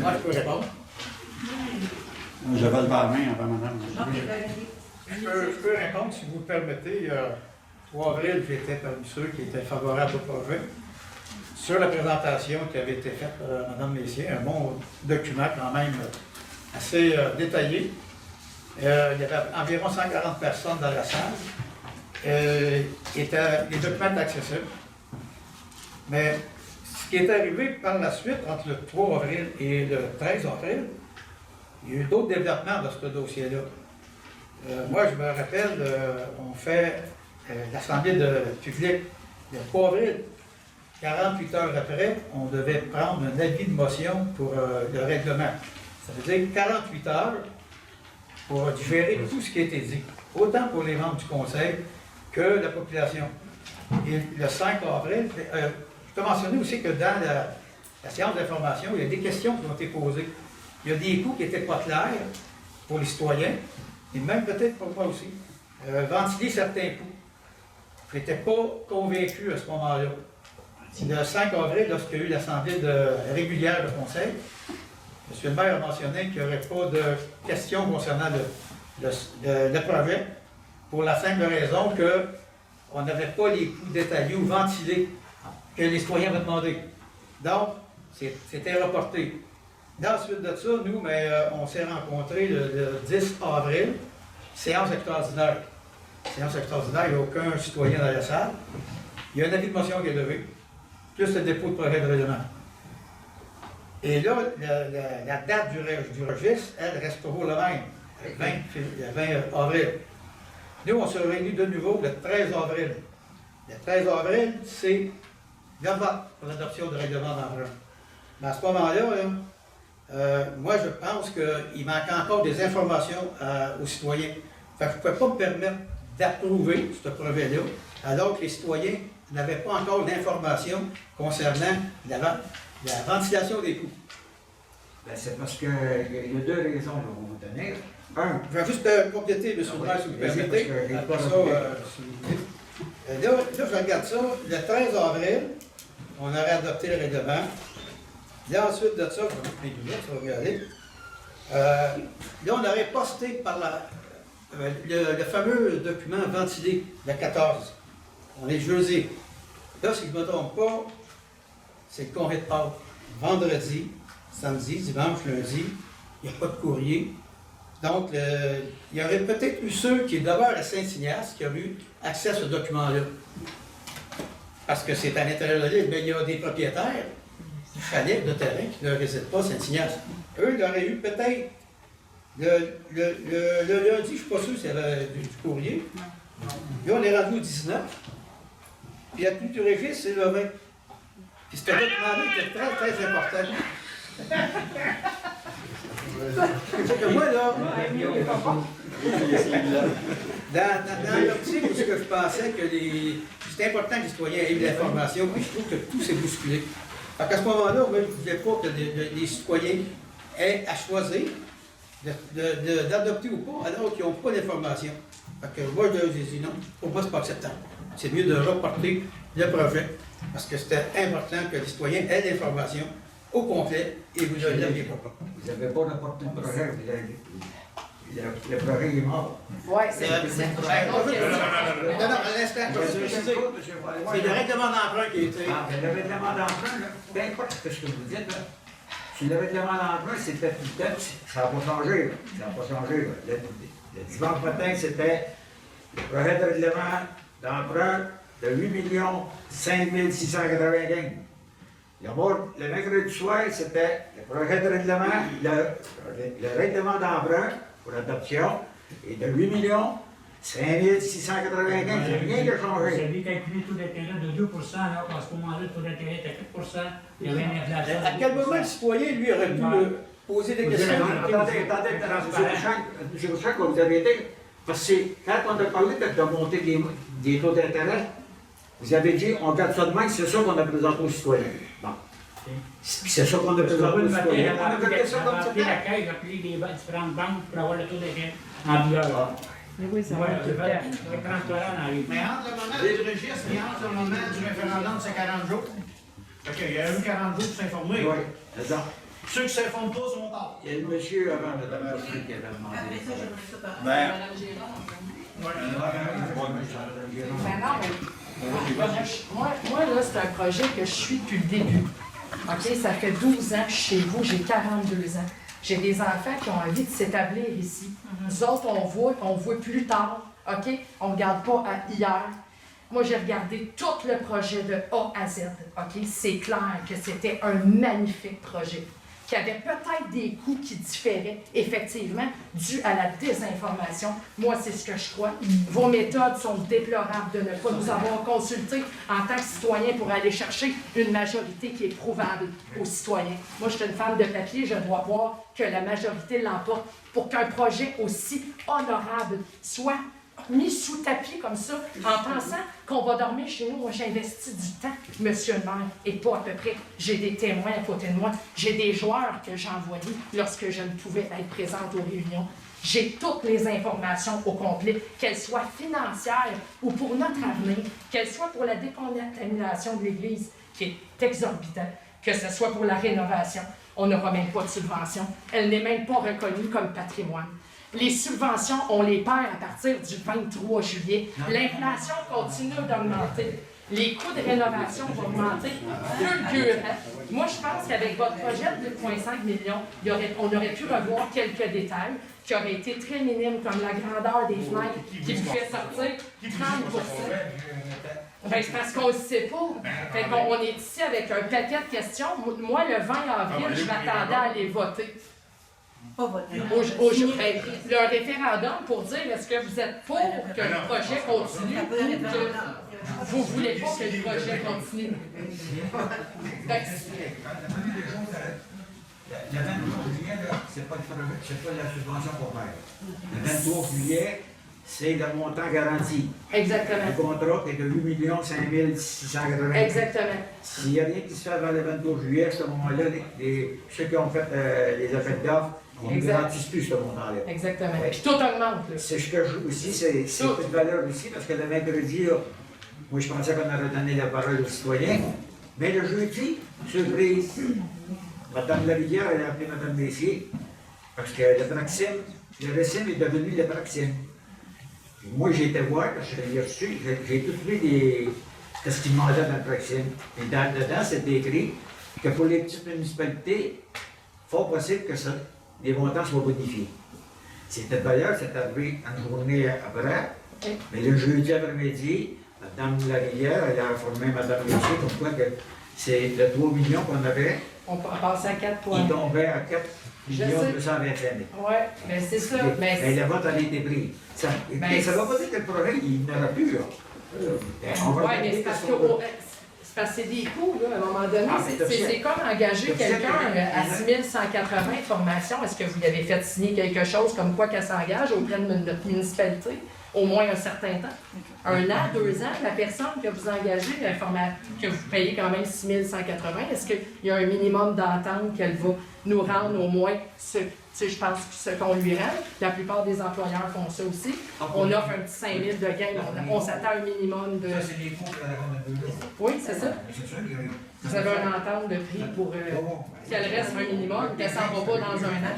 Moi, je peux répondre. J'avais le bas à main avant madame. Je peux répondre, si vous le permettez. 3 avril, j'étais parmi ceux qui étaient favorables au projet. Sur la présentation qui avait été faite par Mme Messier, un bon document quand même assez détaillé. Il y avait environ 140 personnes dans la salle. Les documents étaient accessibles. Mais ce qui est arrivé par la suite, entre le 3 avril et le 13 avril, il y a eu d'autres développements dans ce dossier-là. Moi, je me rappelle, on fait l'Assemblée publique le 3 avril. 48 heures après, on devait prendre un avis de motion pour le règlement. Ça veut dire 48 heures pour digérer tout ce qui a été dit, autant pour les membres du Conseil que la population. Et le 5 avril, je peux mentionner aussi que dans la séance d'information, il y a des questions qui ont été posées. Il y a des coûts qui n'étaient pas clairs pour les citoyens, et même peut-être pour moi aussi. Ventiler certains coûts. Je n'étais pas convaincu à ce moment-là. Le 5 avril, lorsqu'il y a eu l'Assemblée régulière du Conseil, M. le maire a mentionné qu'il n'y aurait pas de questions concernant le projet, pour la simple raison qu'on n'avait pas les coûts détaillés ou ventilés que les citoyens avaient demandé. Donc, c'était reporté. Dans la suite de ça, nous, on s'est rencontrés le 10 avril, séance extraordinaire. Séance extraordinaire, il n'y a aucun citoyen dans la salle. Il y a un avis de motion qui est levé, plus le dépôt de projet de règlement. Et là, la date du registre, elle reste toujours la même, le 20 avril. Nous, on se réunit de nouveau le 13 avril. Le 13 avril, c'est le vote pour l'adoption du règlement d'emprunt. Mais à ce moment-là, moi, je pense qu'il manque encore des informations aux citoyens. Fait que je ne pouvais pas me permettre d'approuver ce projet-là, alors que les citoyens n'avaient pas encore d'informations concernant la ventilation des coûts. Ben, c'est parce qu'il y a 2 raisons que je vais vous donner. Je vais juste compléter, M. le maire, si vous permettez. Après ça, si vous voulez. Là, je regarde ça. Le 13 avril, on aurait adopté le règlement. Là, ensuite de ça, je vais mettre mes lunettes, ça va regarder. Là, on aurait posté par le fameux document ventilé, le 14. On est jeudi. Là, si je ne me trompe pas, c'est le congé de Pâques. Vendredi, samedi, dimanche, lundi, il n'y a pas de courrier. Donc, il y aurait peut-être eu ceux qui demeurent à Saint-Ignace qui auraient eu accès à ce document-là. Parce que c'est à l'intérieur de l'île, mais il y a des propriétaires du chalet de terrain qui ne résident pas à Saint-Ignace. Eux, ils auraient eu peut-être le lundi, je ne suis pas sûr s'il y avait du courrier. Là, on est rendu au 19. Puis la tenue du registre, c'est le 20. Puis ce document-là était très, très important. C'est que moi, là, dans l'optique où je pensais que c'était important que les citoyens aient eu de l'information, puis je trouve que tout s'est bousculé. À ce moment-là, moi, je ne voulais pas que les citoyens aient à choisir d'adopter ou pas, alors qu'ils n'ont pas d'information. Moi, j'ai dit non, pour moi, ce n'est pas acceptable. C'est mieux de reporter le projet, parce que c'était important que les citoyens aient l'information au complet et vous ne l'aviez pas. Vous n'avez pas rapporté le projet, le projet est mort. Ouais, c'est Non, non, à l'instant, c'est le règlement d'emprunt qui a été. Ah, mais le règlement d'emprunt, là, peu importe ce que vous dites, là, si le règlement d'emprunt, c'était tout le temps, ça n'a pas changé. Là. Ça n'a pas changé. Là. Le dimanche matin, c'était le projet de règlement d'emprunt de 8 5 695. Le mercredi soir, c'était le projet de règlement, le règlement d'emprunt pour l'adoption est de 8 5 695. C'est rien qui a Vous changé. avez calculé le taux d'intérêt de 2 là, parce qu'au moment-là, le taux d'intérêt était 4 il y avait une inflation. À quel moment le citoyen, lui, aurait pu poser des questions? Attendez, M. Bouchard, quand vous avez été, parce que quand on a parlé de monter des taux d'intérêt, vous avez dit, on garde ça de main, c'est ça qu'on a présenté aux citoyens. Bon. C'est ça qu'on a présenté aux citoyens. On a fait ça comme ça. La caisse a appelé les différentes banques pour avoir le taux d'intérêt en vigueur. Mais oui, ça Ouais, va tout le temps. le 30 en arrive. Mais entre le moment du registre et entre le moment du référendum, c'est 40 jours. OK, il y a eu 40 jours pour s'informer. Oui, c'est ça. Ceux qui ne s'informent pas sont morts. Il y a le monsieur avant de la qui avait Après demandé. ça, j'aimerais ça parler. Ben, Madame Gérard. Ben non, mais moi, là, c'est un projet que je suis depuis le début. OK? Ça fait 12 ans que je suis chez vous, j'ai 42 ans. J'ai des enfants qui ont envie de s'établir ici. Nous autres, on voit plus tard. OK? On ne regarde pas à hier. Moi, j'ai regardé tout le projet de A à Z. OK? C'est clair que c'était un magnifique projet, qui avait peut-être des coûts qui différaient, effectivement, dû à la désinformation. Moi, c'est ce que je crois. Vos méthodes sont déplorables de ne pas nous avoir consultés en tant que citoyens pour aller chercher une majorité qui est prouvable aux citoyens. Moi, je suis une femme de papier, je dois voir que la majorité l'emporte pour qu'un projet aussi honorable soit mis sous tapis comme ça, en pensant qu'on va dormir chez nous. Moi, j'investis du temps, monsieur le maire, et pas à peu près. J'ai des témoins à côté de moi. J'ai des joueurs que j'ai envoyés lorsque je ne pouvais être présente aux réunions. J'ai toutes les informations au complet, qu'elles soient financières ou pour notre avenir, qu'elles soient pour la décontamination de l'Église, qui est exorbitante, que ce soit pour la rénovation. On n'aura même pas de subvention. Elle n'est même pas reconnue comme patrimoine. Les subventions, on les perd à partir du 23 juillet. L'inflation continue d'augmenter. Les coûts de rénovation vont augmenter fulgurant. Moi, je pense qu'avec votre projet de 2,5 millions, on aurait pu revoir quelques détails qui auraient été très minimes, comme la grandeur des fenêtres qui vous fait sortir 30%. Ben, c'est parce qu'on ne le sait pas. Fait qu'on est ici avec un paquet de questions. Moi, le 20 avril, je m'attendais à aller voter. Pas voter. Le référendum pour dire est-ce que vous êtes pour que le projet continue ou que vous ne voulez pas que le projet continue. Le 23 juillet, c'est pas la subvention qu'on perd. Le 23 juillet, c'est le montant garanti. Exactement. Le contrat est de 8 5 680. Exactement. S'il n'y a rien qui se fait avant le 23 juillet, à ce moment-là, ceux qui ont fait les appels d'offres, ils ne garantissent plus ce montant-là. Exactement. Puis tout augmente. C'est ce que je joue aussi, c'est toute valeur aussi, parce que le mercredi, là, moi je pensais qu'on aurait donné la parole aux citoyens, mais le jeudi, surprise, Mme Lavigueur, elle a appelé Mme Messier, parce que le Praxim, le Récim est devenu le Praxim. Moi j'ai été voir, parce que j'ai reçu, j'ai tout vu ce qu'il demandait dans le Praxim. Et dedans, c'est écrit que pour les petites municipalités, fort possible que les montants soient bonifiés. C'était d'ailleurs, c'est arrivé une journée après, mais le jeudi après-midi, Mme Lavigueur, elle a informé Mme Messier comme quoi que c'est le 3 millions qu'on avait. On passait à 4 points. Il tombait à 4 millions 225 000. Oui, mais c'est ça. Mais le vote a été pris. Ça ne va pas dire que le projet, il n'aura plus. Oui, mais c'est parce que c'est des coûts, là, à un moment donné. C'est comme engager quelqu'un à 6 180 formations. Est-ce que vous lui avez fait signer quelque chose comme quoi qu'elle s'engage auprès de notre municipalité au moins un certain temps. 1 an, 2 ans, la personne que vous engagez, que vous payez quand même 6 180, est-ce qu'il y a un minimum d'entente qu'elle va nous rendre au moins je pense ce qu'on lui rend? La plupart des employeurs font ça aussi. On offre un petit 5 000 de gain, on s'attend à un minimum de... Ça, c'est des fonds que la Commune de Oui, c'est ça. C'est sûr qu'il y a... Vous avez une entente de prix pour qu'elle reste un minimum, qu'elle ne s'en va pas dans 1 an.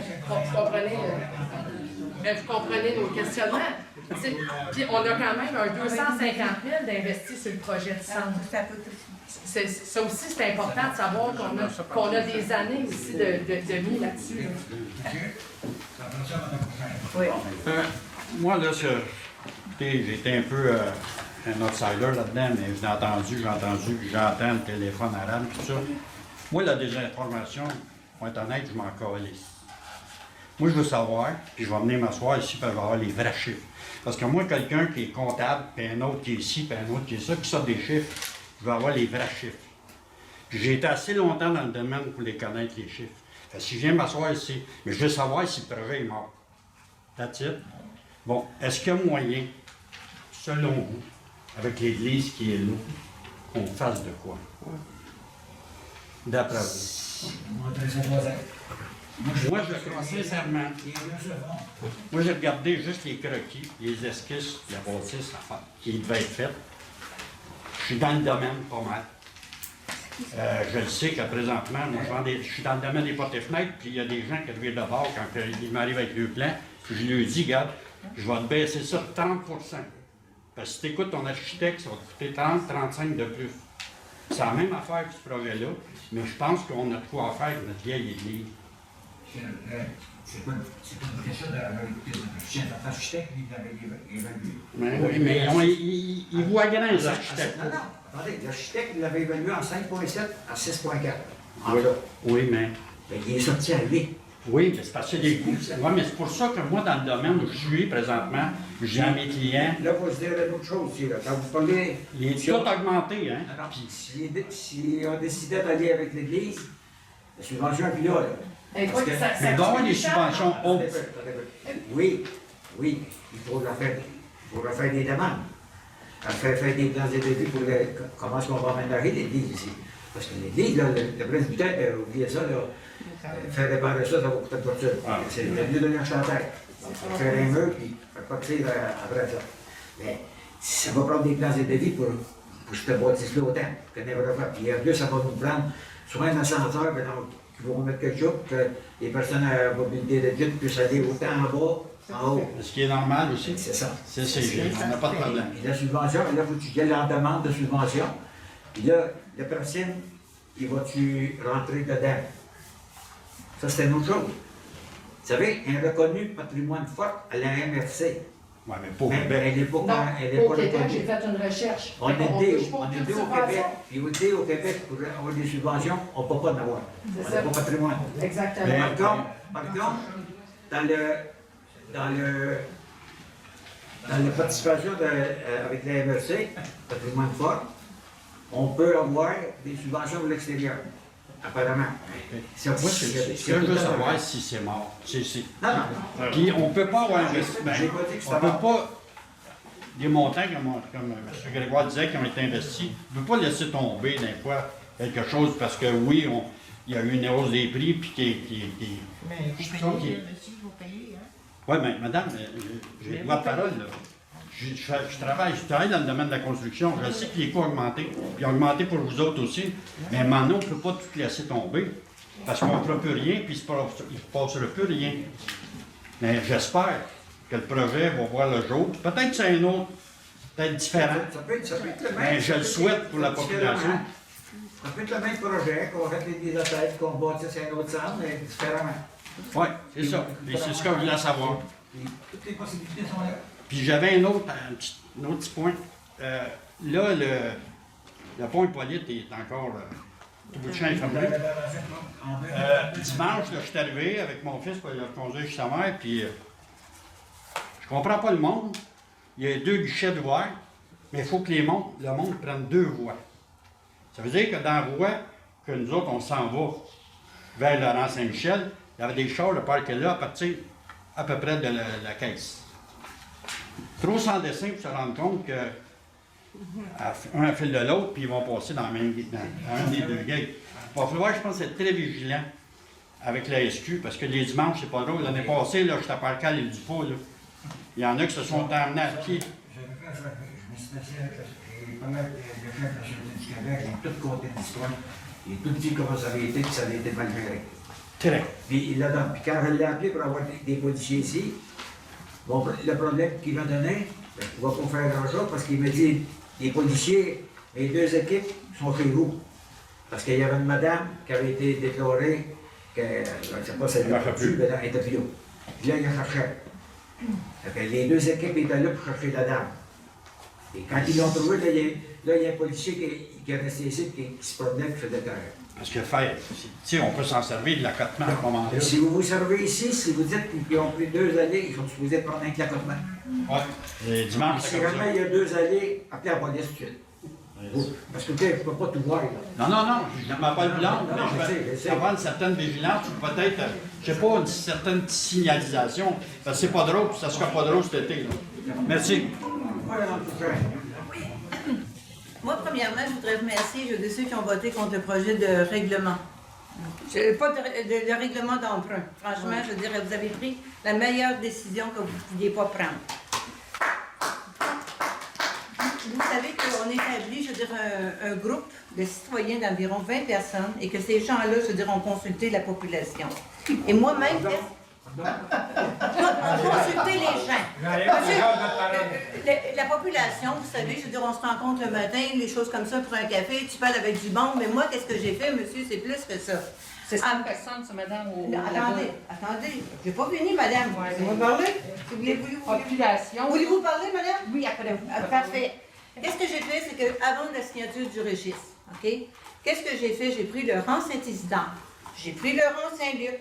Vous comprenez nos questionnements? Puis on a quand même un 250 000 d'investis sur le projet de centre. Ça aussi, c'est important de savoir qu'on a des années aussi de mis là-dessus. Oui. Moi, là, j'étais un peu un outsider là-dedans, mais j'ai entendu, puis j'entends le téléphone arabe, tout ça. Moi, la désinformation, pour être honnête, je m'en calisse. Moi, je veux savoir, puis je vais venir m'asseoir ici pour avoir les vrais chiffres. Parce que moi, quelqu'un qui est comptable, puis un autre qui est ici, puis un autre qui est ça, qui sort des chiffres, je veux avoir les vrais chiffres. Puis j'ai été assez longtemps dans le domaine pour les connaître, les chiffres. Fait que si je viens m'asseoir ici, mais je veux savoir si le projet est mort. That's it. Bon, est-ce qu'il y a moyen, selon vous, avec l'église qui est là, qu'on fasse de quoi? D'après vous. Moi, je crois sincèrement. Moi, j'ai regardé juste les croquis, les esquisses, la bâtisse qui devait être faite. Je suis dans le domaine pas mal. Je le sais que présentement, moi, je suis dans le domaine des portes et fenêtres, puis il y a des gens qui arrivent de bord quand ils m'arrivent avec le plan. Je lui dis, regarde, je vais te baisser ça de 30 %. Parce que si tu écoutes ton architecte, ça va te coûter 30-35 de plus. C'est la même affaire que ce projet-là, mais je pense qu'on a de quoi faire avec notre vieille église. C'est pas une question de l'architecte, il l'avait évalué. Oui, mais ils voient grand, les architectes. Non, attendez, l'architecte l'avait évalué en 5,7 à 6,4. Oui, mais il est sorti à 8. Oui, mais c'est parce que des coûts. Oui, mais c'est pour ça que moi, dans le domaine où je suis présentement, j'ai mes clients. Là, il faut se dire une autre chose aussi. Là. Quand vous parlez. Il est tout augmenté, hein? Non, si on décidait d'aller avec l'Église, la subvention est plus là. Mais il doit y avoir des subventions hautes. Oui, il faut faire des demandes. Faire des plans de devis pour comment est-ce qu'on va aménager l'Église ici. Parce que l'Église, le presbytère, oubliez ça, là, faire réparer ça, ça va coûter de fortune. C'est mieux de donner un chantier. Faire un mur, puis partir après ça. Mais ça va prendre des plans de devis pour cette bâtisse-là autant que n'importe quoi. Puis en plus, ça va nous prendre soit un ascenseur, qui vont mettre quelque chose pour que les personnes à mobilité réduite puissent aller autant en bas, en haut. Ce qui est normal aussi. C'est ça. C'est on n'a pas de problème. Et la subvention, là, il faut que tu gagnes en demande de subvention. Puis là, la personne, il va-tu rentrer dedans? Ça, c'est une autre chose. Vous savez, un reconnu patrimoine fort à la MRC. Oui, mais pas au Québec. Elle n'est pas, au Québec, j'ai fait une recherche. On est dé au Québec. Puis au dé au Québec, pour avoir des subventions, on ne peut pas en avoir. On n'a pas patrimoine. Exactement. Mais par contre, dans la participation avec la MRC, patrimoine fort, on peut avoir des subventions de l'extérieur. Apparemment. Moi, ce que je veux savoir, si c'est mort. Non. Puis on ne peut pas avoir investi. On ne peut pas. Des montants, comme M. Grégoire disait, qui ont été investis, on ne peut pas laisser tomber d'un fois quelque chose parce que oui, il y a eu une hausse des prix, puis Mais vous payez, monsieur, vous payez, hein? Oui, mais madame, j'ai le droit de parole, là. Je travaille dans le domaine de la construction. Je sais que les coûts ont augmenté. Ils ont augmenté pour vous autres aussi. Mais maintenant, on ne peut pas tout laisser tomber. Parce qu'on ne fera plus rien, puis il ne se passera plus rien. Mais j'espère que le projet va voir le jour. Peut-être que c'est un autre, peut-être différent. Ça peut être le même. Mais je le souhaite pour la population. Ça peut être le même projet, qu'on fasse les bibliothèques, qu'on bâtisse un autre centre, mais différemment. Oui, c'est ça. Et c'est ce que je voulais savoir. Toutes les possibilités sont là. Puis j'avais un autre petit point. Là, le pont Hippolyte est encore tout bout de champ fermé. Dimanche, là, je suis arrivé avec mon fils pour le conduire chez sa mère, puis je comprends pas le monde. Il y a 2 guichets ouverts, mais il faut que le monde prenne 2 voies. Ça veut dire que dans la voie que nous autres, on s'en va vers Laurent-Saint-Michel, il y avait des chars, le parc est là, à partir à peu près de la caisse. trop sans dessin pour se rendre compte que un fil de l'autre, puis ils vont passer dans un des deux gates. Il va falloir, je pense, être très vigilant avec la SQ, parce que les dimanches, c'est pas drôle. L'année passée, là, j'étais à Parcal et du Faux, là. Il y en a qui se sont emmenés à pied. Je me suis assis avec pas mal de gens du Québec, ils ont tout compté l'histoire. Ils ont tout dit comment ça avait été, puis ça avait été mal géré. Très. Puis quand je l'ai appelé pour avoir des policiers ici, bon, le problème qu'il m'a donné, ben, on va pas faire grand-chose parce qu'il m'a dit les policiers, les deux équipes sont chez vous. Parce qu'il y avait une madame qui avait été déclarée que, je ne sais pas si elle l'a reçue, mais elle était plus haut. Puis là, il la cherchait. Les deux équipes étaient là pour chercher la dame. Et quand ils l'ont trouvé, là, il y a un policier qui est resté ici, qui se promenait, qui faisait terrain. Parce que faire, tu sais, on peut s'en servir de l'accotement à ce moment-là. Si vous vous servez ici, si vous dites qu'ils ont pris 2 allées, ils sont supposés prendre un clacotement. Oui. Les dimanches, Si vraiment il y a 2 allées, appelez la police tout de suite. Parce que tu ne peux pas tout voir. Là. Non, je ne m'appelle pas blanc, mais je vais avoir une certaine vigilance, ou peut-être, je ne sais pas, une certaine signalisation, parce que c'est pas drôle, puis ça ne sera pas drôle cet été. Là. Merci. Moi, premièrement, je voudrais remercier ceux qui ont voté contre le projet de règlement. Pas de règlement d'emprunt. Franchement, je dirais, vous avez pris la meilleure décision que vous ne pouviez pas prendre. Vous savez qu'on établit, je veux dire, un groupe de citoyens d'environ 20 personnes et que ces gens-là, je veux dire, ont consulté la population. Et moi-même, consulter les gens. Monsieur, la population, vous savez, je veux dire, on se rencontre le matin, les choses comme ça, pour un café, tu parles avec du monde, mais moi, qu'est-ce que j'ai fait, monsieur, c'est plus que ça. C'est 100 personnes, ça, madame? Attendez, j'ai pas fini, madame. Vous me parler? Population. Voulez-vous parler, madame? Oui, après vous. Parfait. Qu'est-ce que j'ai fait, c'est qu'avant la signature du registre, OK? Qu'est-ce que j'ai fait? J'ai pris le rang Saint-Isidore, j'ai pris le rang Saint-Luc,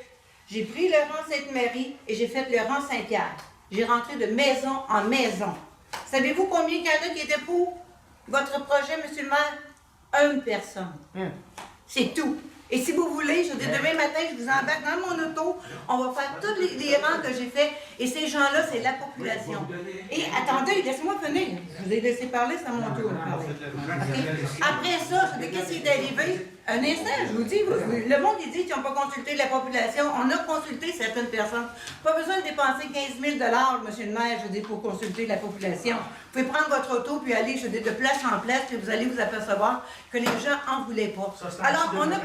j'ai pris le rang Sainte-Marie et j'ai fait le rang Saint-Pierre. J'ai rentré de maison en maison. Savez-vous combien il y en a qui étaient pour votre projet, monsieur le maire? 1 personne. C'est tout. Et si vous voulez, je dis demain matin, je vous embarque dans mon auto, on va faire tous les rangs que j'ai faits, et ces gens-là, c'est la population. Et attendez, laissez-moi finir. Je vous ai laissé parler, c'est à mon tour. Après ça, je dis, qu'est-ce qui est arrivé? Un instant, je vous dis, le monde, il dit qu'ils n'ont pas consulté la population. On a consulté certaines personnes. Pas besoin de dépenser 15 000 monsieur le maire, je dis, pour consulter la population. Vous pouvez prendre votre auto, puis aller, je dis, de place en place, puis vous allez vous apercevoir que les gens n'en voulaient pas. Alors, on a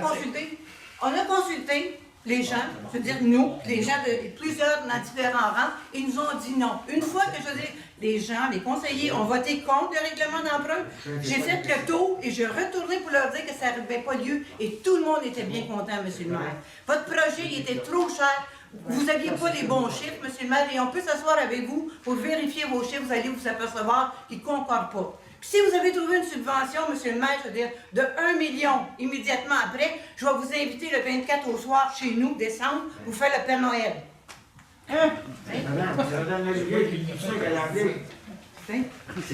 consulté les gens, je veux dire nous, les gens de plusieurs dans différents rangs, ils nous ont dit non. Une fois que, je veux dire, les gens, les conseillers ont voté contre le règlement d'emprunt, j'ai fait le tour et je retournais pour leur dire que ça n'avait pas lieu et tout le monde était bien content, monsieur le maire. Votre projet, il était trop cher. Vous n'aviez pas les bons chiffres, monsieur le maire, et on peut s'asseoir avec vous pour vérifier vos chiffres, vous allez vous apercevoir qu'ils ne concordent pas. Puis si vous avez trouvé une subvention, monsieur le maire, je veux dire, de 1 million immédiatement après, je vais vous inviter le 24 au soir chez nous, décembre, vous faire le Père Noël. Madame Olivier, qui dit ça qu'elle a appelé. Je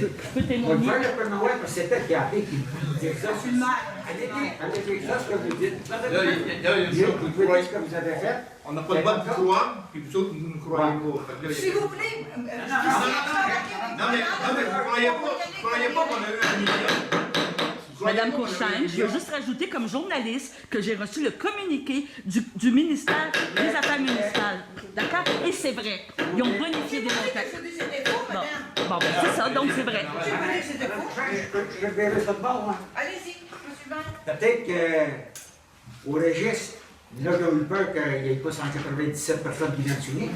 peux témoigner. On va faire le Père Noël parce que c'est elle qui a appelé qui dit ça. Monsieur le maire, avec les choses que vous dites. Là, il y a vous pouvez dire ce que vous avez fait. On n'a pas le droit de croire, puis vous autres, vous ne croyez pas. Si vous voulez... Non, mais vous ne croyez pas qu'on a eu 1 million. Madame Courchain, je veux juste rajouter comme journaliste que j'ai reçu le communiqué du ministère des Affaires municipales. D'accord? Et c'est vrai. Ils ont bonifié des montants. Bon, ben, c'est ça, donc c'est vrai. Je verrai ça de bord, moi. Allez-y, monsieur le maire. Peut-être qu'au registre, là, j'ai eu peur qu'il n'y ait pas 197 personnes qui viennent signer.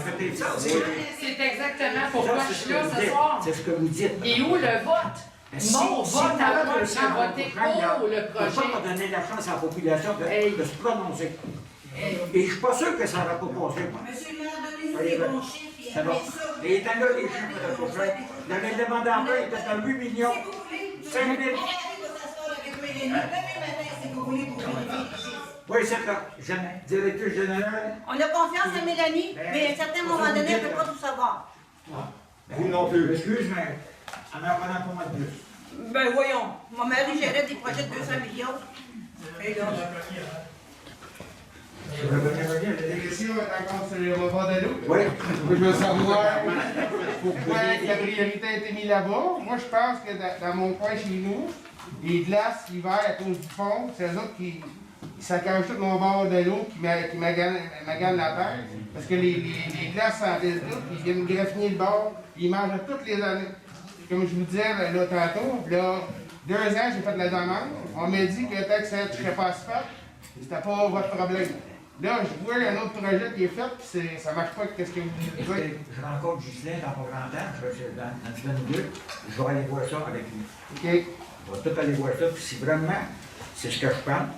C'est peut-être ça. C'est exactement pourquoi je suis là ce soir. C'est ce que vous dites. Et où le vote? Mon vote à moi, j'ai voté pour le projet. Pourquoi pas donner la chance à la population de se prononcer? Et je ne suis pas sûr que ça n'aura pas passé. Monsieur le maire, donnez-nous les bons chiffres. C'est bon. Et il était là, les chiffres de projet. Le règlement d'emprunt était à 8 millions. Si vous voulez, 5 000. allez vous asseoir avec Mélanie. Demain matin, si vous voulez, pour vérifier les chiffres. Oui, c'est ça. Directeur général. On a confiance en Mélanie, mais à un certain moment donné, elle ne peut pas tout savoir. Vous non plus. Excuse, mais en apprenant pas mal de plus. Ben voyons, mon mari gérait des projets de 200 millions. Et là, Des questions? est encore sur le rebord de l'eau. Oui. Je veux savoir pourquoi la priorité a été mise là-bas. Moi, je pense que dans mon coin chez nous, les glaces l'hiver à cause du fond, c'est eux autres qui saccagent tout mon bord de l'eau, qui maganent la terre. Parce que les glaces en delta, ils viennent graffiner le bord, ils mangent toutes les années. Comme je vous disais là tantôt, là, 2 ans, j'ai fait de la demande. On m'a dit que tant que ça ne serait pas asphalte, c'était pas votre problème. Là, je vois un autre projet qui est fait, puis ça marche pas avec ce que vous dites. Je rencontre Ghislain dans mon grand temps, dans une semaine ou deux, je vais aller voir ça avec lui. OK. On va tout aller voir ça, puis si vraiment c'est ce que je pense,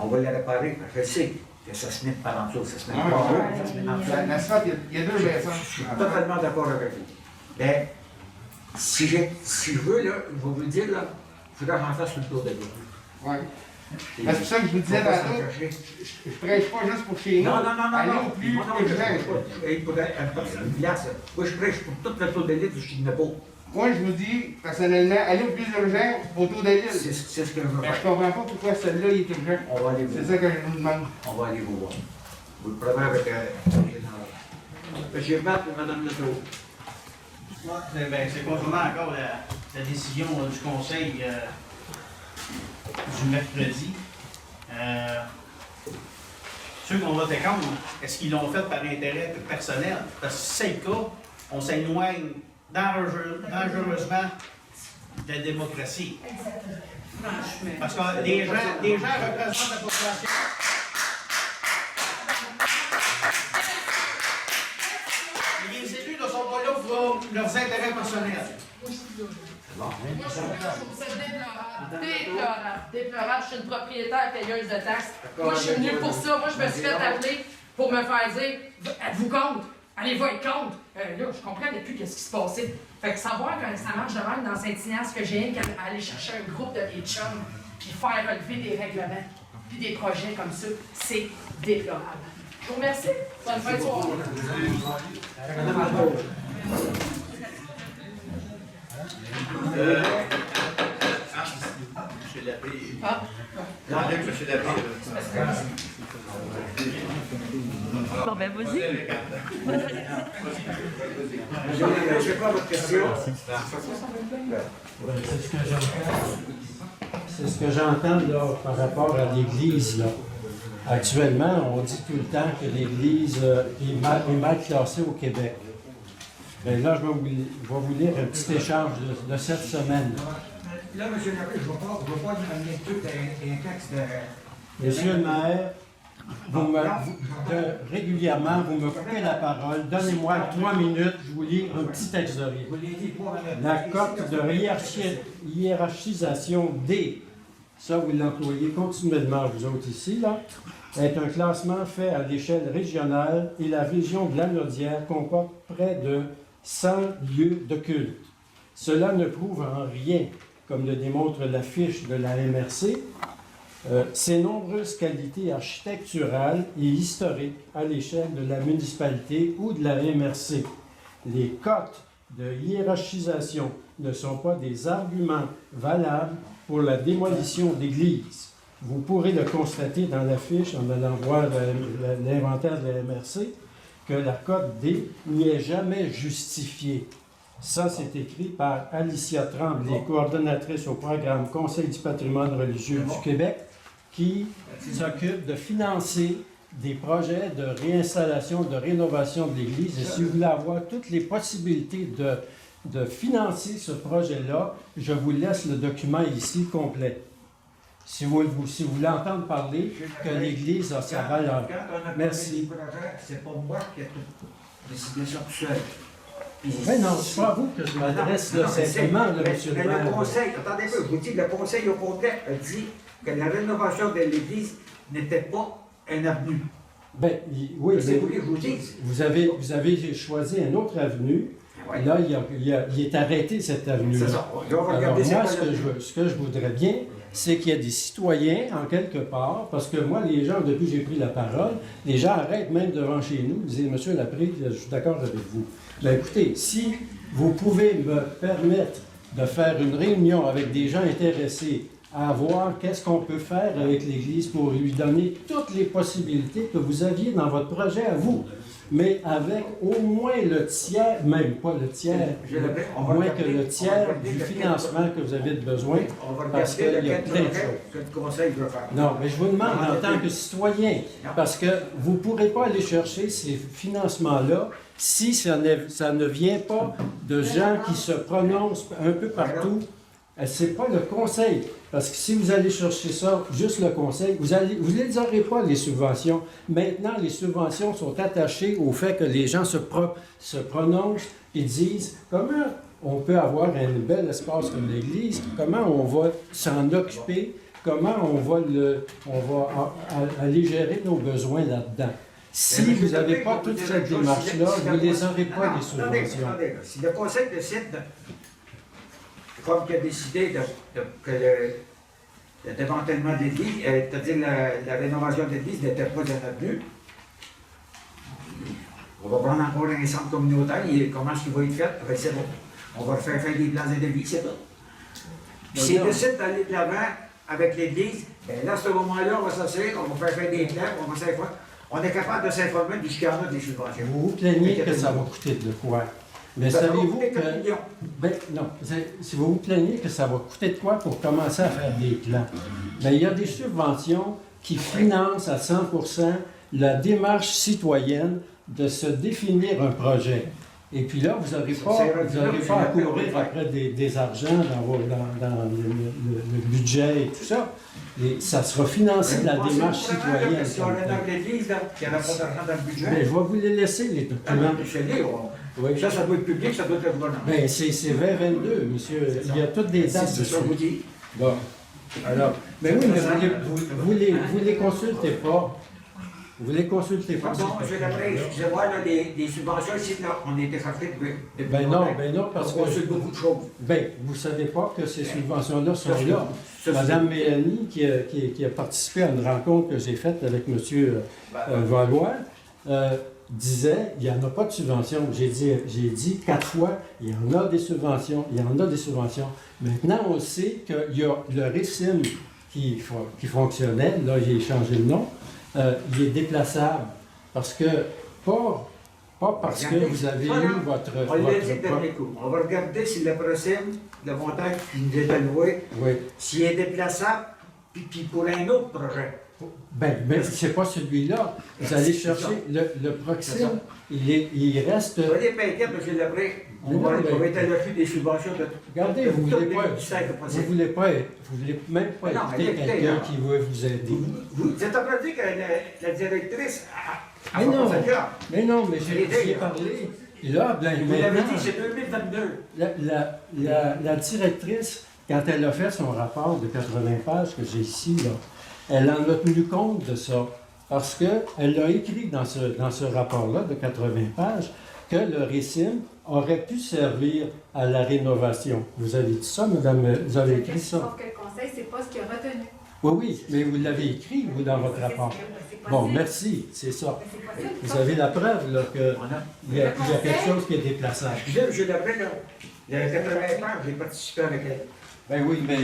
on va le réparer. Je sais que ça se met par en dessous, ça se met pas en haut, ça se met en dessous. L'asphalte, il y a 2 baissons. Je suis totalement d'accord avec vous. Mais si je veux, là, je vais vous le dire, là, il faudra que j'en fasse tout le tour de l'eau. Oui. C'est pour ça que je vous disais tantôt, je prêche pas juste pour chez nous. Non. Allez au plus urgent. Moi, je prêche pour tout le tour de l'île, je ne pas. Moi, je vous dis, personnellement, allez au plus urgent autour de l'île. C'est ce que je veux Mais faire. je comprends pas pourquoi celui-là, il est urgent. On va aller vous C'est ça que je vous demande. On va aller vous voir. Vous le prenez avec Monsieur Matt et Mme Letour. C'est concernant encore la décision du Conseil du mercredi. Ceux qui ont voté contre, est-ce qu'ils l'ont fait par intérêt personnel? Parce que si c'est le cas, on s'éloigne dangereusement de la démocratie. Parce que des gens représentent la population. Les élus ne sont pas là pour leurs intérêts personnels. Moi, je trouve ça déplorable. Déplorable. Je suis une propriétaire payeuse de taxes. Moi, je suis venue pour ça. Moi, je me suis fait appeler pour me faire dire êtes-vous contre? Allez-vous être contre? Là, je comprenais plus qu'est-ce qui se passait. Fait que savoir que ça marche de même dans Saint-Ignace, que j'ai qu'à aller chercher un groupe de mes chums puis faire relever des règlements puis des projets comme ça, c'est déplorable. Je vous remercie. Bonne fin de soirée. M. Lappé. Ah. Non, M. Lappé. Bon, ben, vas-y. Je pas votre question. C'est ce que j'entends là, par rapport à l'Église. Là. Actuellement, on dit tout le temps que l'Église est mal classée au Québec. Bien là, je vais vous lire un petit échange de cette semaine. Là, M. Lappé, je ne vais pas amener tout un texte de... Monsieur le maire, régulièrement, vous me coupez la parole. Donnez-moi 3 minutes, je vous lis un petit texte de rire. La cote de hiérarchisation D, ça vous l'employez continuellement, vous autres ici, là, est un classement fait à l'échelle régionale et la région de Lanaudière comporte près de 100 lieux de culte. Cela ne prouve en rien, comme le démontre la fiche de la MRC, ses nombreuses qualités architecturales et historiques à l'échelle de la municipalité ou de la MRC. Les cotes de hiérarchisation ne sont pas des arguments valables pour la démolition d'églises. Vous pourrez le constater dans la fiche en allant voir l'inventaire de la MRC que la cote D n'y est jamais justifiée. Ça, c'est écrit par Alicia Tremblay, coordonnatrice au programme Conseil du patrimoine religieux du Québec, qui s'occupe de financer des projets de réinstallation, de rénovation de l'Église. Et si vous voulez avoir toutes les possibilités de financer ce projet-là, je vous laisse le document ici complet. Si vous voulez entendre parler que l'Église a sa valeur. Merci. C'est pas moi qui ai décidé ça tout seul. Mais non, c'est pas à vous que je m'adresse simplement, monsieur le maire. Le Conseil, attendez un peu, je vous dis que le Conseil au complet a dit que la rénovation de l'Église n'était pas un avenue. Ben, oui, c'est vous que je vous dise. Vous avez choisi une autre avenue. Ouais. Là, il est arrêté, cette avenue-là. C'est ça. Alors, moi, ce que je voudrais bien, c'est qu'il y ait des citoyens, en quelque part, parce que moi, les gens, depuis que j'ai pris la parole, les gens arrêtent même devant chez nous, ils disent « Monsieur Lapré, je suis d'accord avec vous. » Bien, écoutez, si vous pouvez me permettre de faire une réunion avec des gens intéressés à voir qu'est-ce qu'on peut faire avec l'Église pour lui donner toutes les possibilités que vous aviez dans votre projet à vous. Mais avec au moins le tiers, même pas le tiers, moins que le tiers du financement que vous avez besoin, parce qu'il y a plein de choses. Non, mais je vous demande en tant que citoyen, parce que vous ne pourrez pas aller chercher ces financements-là si ça ne vient pas de gens qui se prononcent un peu partout. C'est pas le conseil, parce que si vous allez chercher ça, juste le conseil, vous ne les aurez pas, les subventions. Maintenant, les subventions sont attachées au fait que les gens se prononcent et disent comment on peut avoir un bel espace comme l'Église, comment on va s'en occuper, comment on va aller gérer nos besoins là-dedans. Si vous n'avez pas toute cette démarche-là, vous ne les aurez pas, les subventions. Attendez, si le conseil décide comme qui a décidé que le démantèlement de l'Église, c'est-à-dire la rénovation de l'Église n'était pas un avenue, on va prendre encore un centre communautaire, et comment est-ce qu'il va être fait? Ben, c'est bon. On va faire des plans de vie, c'est tout. Puis s'il décide d'aller de l'avant avec l'Église, ben là, à ce moment-là, on va s'assurer, on va faire des plans, on va s'informer. On est capable de s'informer de ce qu'il y en a des subventions. Vous vous plaignez que ça va coûter de quoi? Mais savez-vous que... Ben, non, si vous vous plaignez que ça va coûter de quoi pour commencer à faire des plans, bien, il y a des subventions qui financent à 100% la démarche citoyenne de se définir un projet. Et puis là, vous n'aurez pas à courir après des argents dans le budget et tout ça. Et ça sera financé de la démarche citoyenne. Si on est dans l'Église, il n'y en a pas d'argent dans le budget. Mais je vais vous les laisser, les documents. Oui. Ça doit être public, ça doit être gouvernement. Bien, c'est 2022, monsieur. Il y a toutes des dates dessus. Ça vous dit. Bon. Alors, mais oui, mais vous les consultez pas. Vous les consultez pas. Bon, excusez-moi, des subventions ici, là, on était frappés de... Ben non, parce que... On consulte beaucoup de choses. Ben, vous ne savez pas que ces subventions-là sont là. Madame Mélanie, qui a participé à une rencontre que j'ai faite avec M. Valois, disait, il n'y en a pas de subventions. J'ai dit 4 fois, il y en a des subventions, il y en a des subventions. Maintenant, on sait qu'il y a le RICIM qui fonctionnait, là, il a changé le nom, il est déplaçable. Parce que, pas parce que vous avez eu votre... On l'a dit dernier coup. On va regarder si le RICIM, le montant qui nous est alloué, s'il est déplaçable, puis pour un autre projet. Ben, c'est pas celui-là. Vous allez chercher le Proxime, il reste... Vous allez payer, M. Lebré. On va être à l'affût des subventions de... Regardez, vous ne voulez même pas écouter quelqu'un qui veut vous aider. Vous êtes en train de dire que la directrice... Mais non, mais j'ai parlé. Et là, ben, vous l'avez dit, c'est 2022. La directrice, quand elle a fait son rapport de 80 pages que j'ai ici, là, elle en a tenu compte de ça, parce qu'elle a écrit dans ce rapport-là de 80 pages que le RICIM aurait pu servir à la rénovation. Vous avez dit ça, madame? Vous avez écrit ça? Sauf que le conseil, c'est pas ce qu'il a retenu. Oui, mais vous l'avez écrit, vous, dans votre rapport. Bon, merci, c'est ça. Vous avez la preuve, là, qu'il y a quelque chose qui est déplaçable. Excusez, M. Lebré, là, il y a 80 pages, j'ai participé avec elle. Ben oui, mais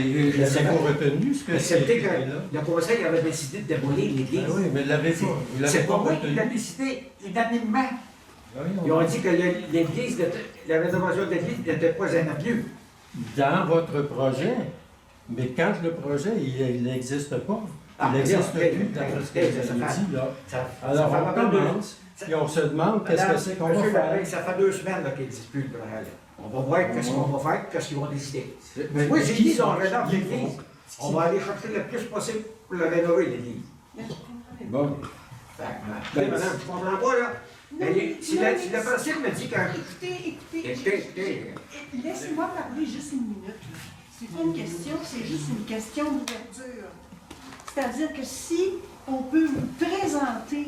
c'est pas retenu ce que c'est. C'était que le conseil avait décidé de démolir l'Église. Ben oui, mais l'avez-vous. C'est pas moi qui l'a décidé unanimement. Ils ont dit que l'Église, la rénovation de l'Église n'était pas un avenue. Dans votre projet, mais quand le projet, il n'existe pas. Il n'existe plus, d'après ce que vous avez dit, là. Alors, on commence, puis on se demande qu'est-ce que c'est qu'on va faire. Ça fait 2 semaines qu'il n'existe plus le projet. On va voir qu'est-ce qu'on va faire, qu'est-ce qu'ils vont décider. Oui, j'ai dit, on rénove l'Église. On va aller chercher le plus possible pour le rénover, l'Église. Bon. Madame, je comprends pas, là. Si le principe me dit quand... Écoutez, laissez-moi parler juste une minute. C'est pas une question, c'est juste une question d'ouverture. C'est-à-dire que si on peut vous présenter,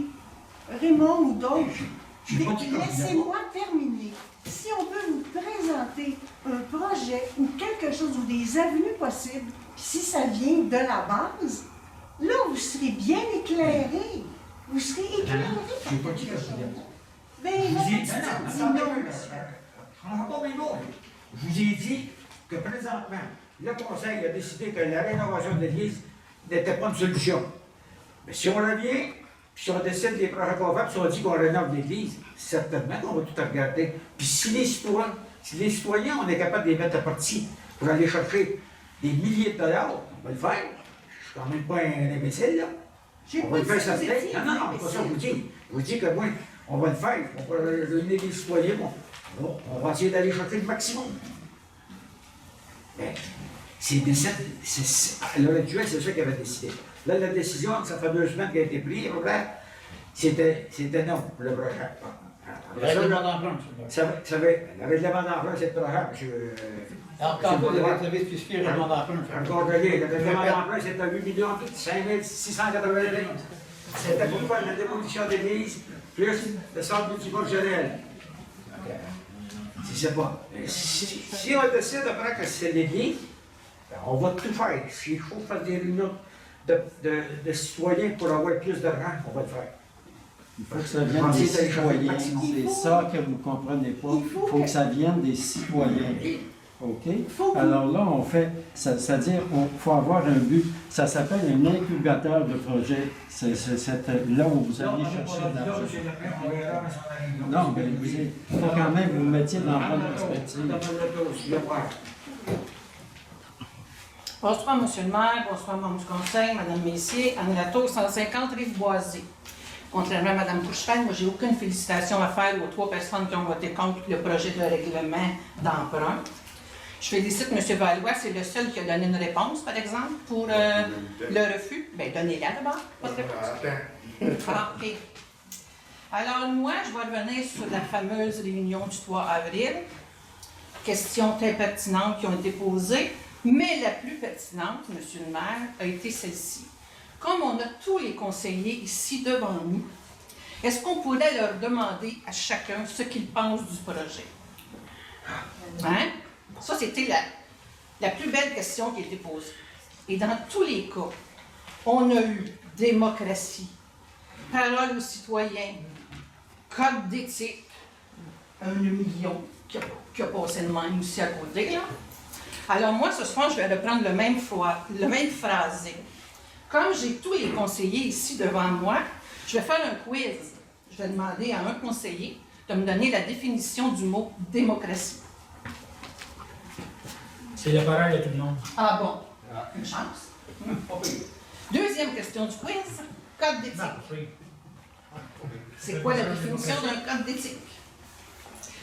Raymond ou d'autres, laissez-moi terminer. Si on peut vous présenter un projet ou quelque chose ou des avenues possibles, si ça vient de la base, là, vous serez bien éclairé. Vous serez éclairé par quelque chose. Ben, Je vous ai dit que présentement, le conseil a décidé que la rénovation de l'église n'était pas une solution. Mais si on revient, puis si on décide des projets qu'on fait, puis si on dit qu'on rénove l'église, certainement qu'on va tout regarder. Puis si les citoyens, on est capable de les mettre à partie pour aller chercher des milliers de dollars, on va le faire. Je suis quand même pas un imbécile, là. On va le faire ça peut-être. Non, non, non, pas ça, je vous dis. Je vous dis que moi, on va le faire. On va réunir les citoyens. On va essayer d'aller chercher le maximum. Mais à l'heure actuelle, c'est ça qu'il avait décidé. Là, la décision, ça fait 2 semaines qu'elle a été prise, c'était non pour le projet. Le règlement d'emprunt, le règlement d'emprunt, c'est le projet, monsieur. Alors, quand vous avez spécifié le règlement d'emprunt, Encore le règlement d'emprunt, c'était 8 5 680 000. C'était pour faire la démolition d'église, plus le centre multifonctionnel. C'est pas. Si on décide après que c'est l'église, on va tout faire. S'il faut faire des réunions de citoyens pour avoir plus d'argent, on va le faire. Il faut que ça vienne des citoyens. C'est ça que vous ne comprenez pas. Il faut que ça vienne des citoyens. OK? Alors là, on fait, c'est-à-dire qu'il faut avoir un but. Ça s'appelle un incubateur de projet. C'est là où vous allez chercher de l'argent. Non, mais il faut quand même que vous mettiez dans la bonne perspective. Bonsoir, M. le maire, bonsoir, membre du conseil, Mme Messier, Anne Latour, 150 Rive-Boisée. Contrairement à Mme Couchefin, moi, j'ai aucune félicitation à faire aux 3 personnes qui ont voté contre le projet de règlement d'emprunt. Je félicite M. Valois, c'est le seul qui a donné une réponse, par exemple, pour le refus. Bien, donnez-la d'abord, pas de réponse. Ah, OK. Alors, moi, je vais revenir sur la fameuse réunion du 3 avril. Questions très pertinentes qui ont été posées, mais la plus pertinente, M. le maire, a été celle-ci. Comme on a tous les conseillers ici devant nous, est-ce qu'on pourrait leur demander à chacun ce qu'ils pensent du projet? Hein? Ça, c'était la plus belle question qui a été posée. Et dans tous les cas, on a eu démocratie, parole aux citoyens, code d'éthique, 1 million qui a passé de même aussi à côté. Là. Alors moi, ce soir, je vais reprendre le même phrasé. Comme j'ai tous les conseillers ici devant moi, je vais faire un quiz. Je vais demander à un conseiller de me donner la définition du mot démocratie. C'est le parole de tout le monde. Ah bon? Une chance. Deuxième question du quiz. Code d'éthique. C'est quoi la définition d'un code d'éthique?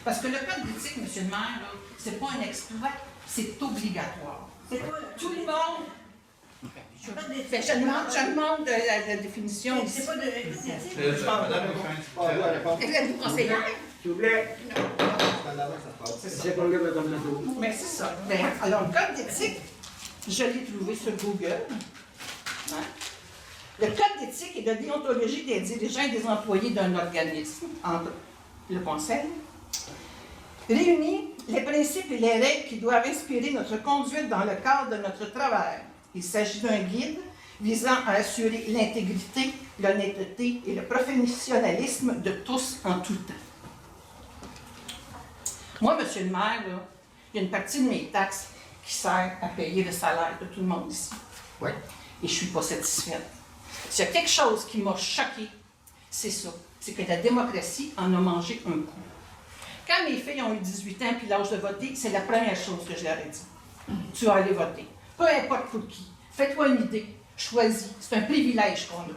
Parce que le code d'éthique, M. le maire, c'est pas un exploit, c'est obligatoire. C'est quoi? Tout le monde. Je demande la définition. C'est pas de l'éthique. Êtes-vous conseillère? S'il vous plaît. C'est pour le Mme Latour. Mais c'est ça. Bien, alors, le code d'éthique, je l'ai trouvé sur Google. Hein? Le code d'éthique et de déontologie des dirigeants et des employés d'un organisme, entre le conseil, réunit les principes et les règles qui doivent inspirer notre conduite dans le cadre de notre travail. Il s'agit d'un guide visant à assurer l'intégrité, l'honnêteté et le professionnalisme de tous en tout temps. Moi, M. le maire, là, il y a une partie de mes taxes qui sert à payer le salaire de tout le monde ici. Oui. Et je ne suis pas satisfaite. S'il y a quelque chose qui m'a choquée, c'est ça. C'est que la démocratie en a mangé un coup. Quand mes filles ont eu 18 ans et l'âge de voter, c'est la première chose que je leur ai dit. Tu vas aller voter. Peu importe pour qui. Fais-toi une idée. Choisis. C'est un privilège qu'on a.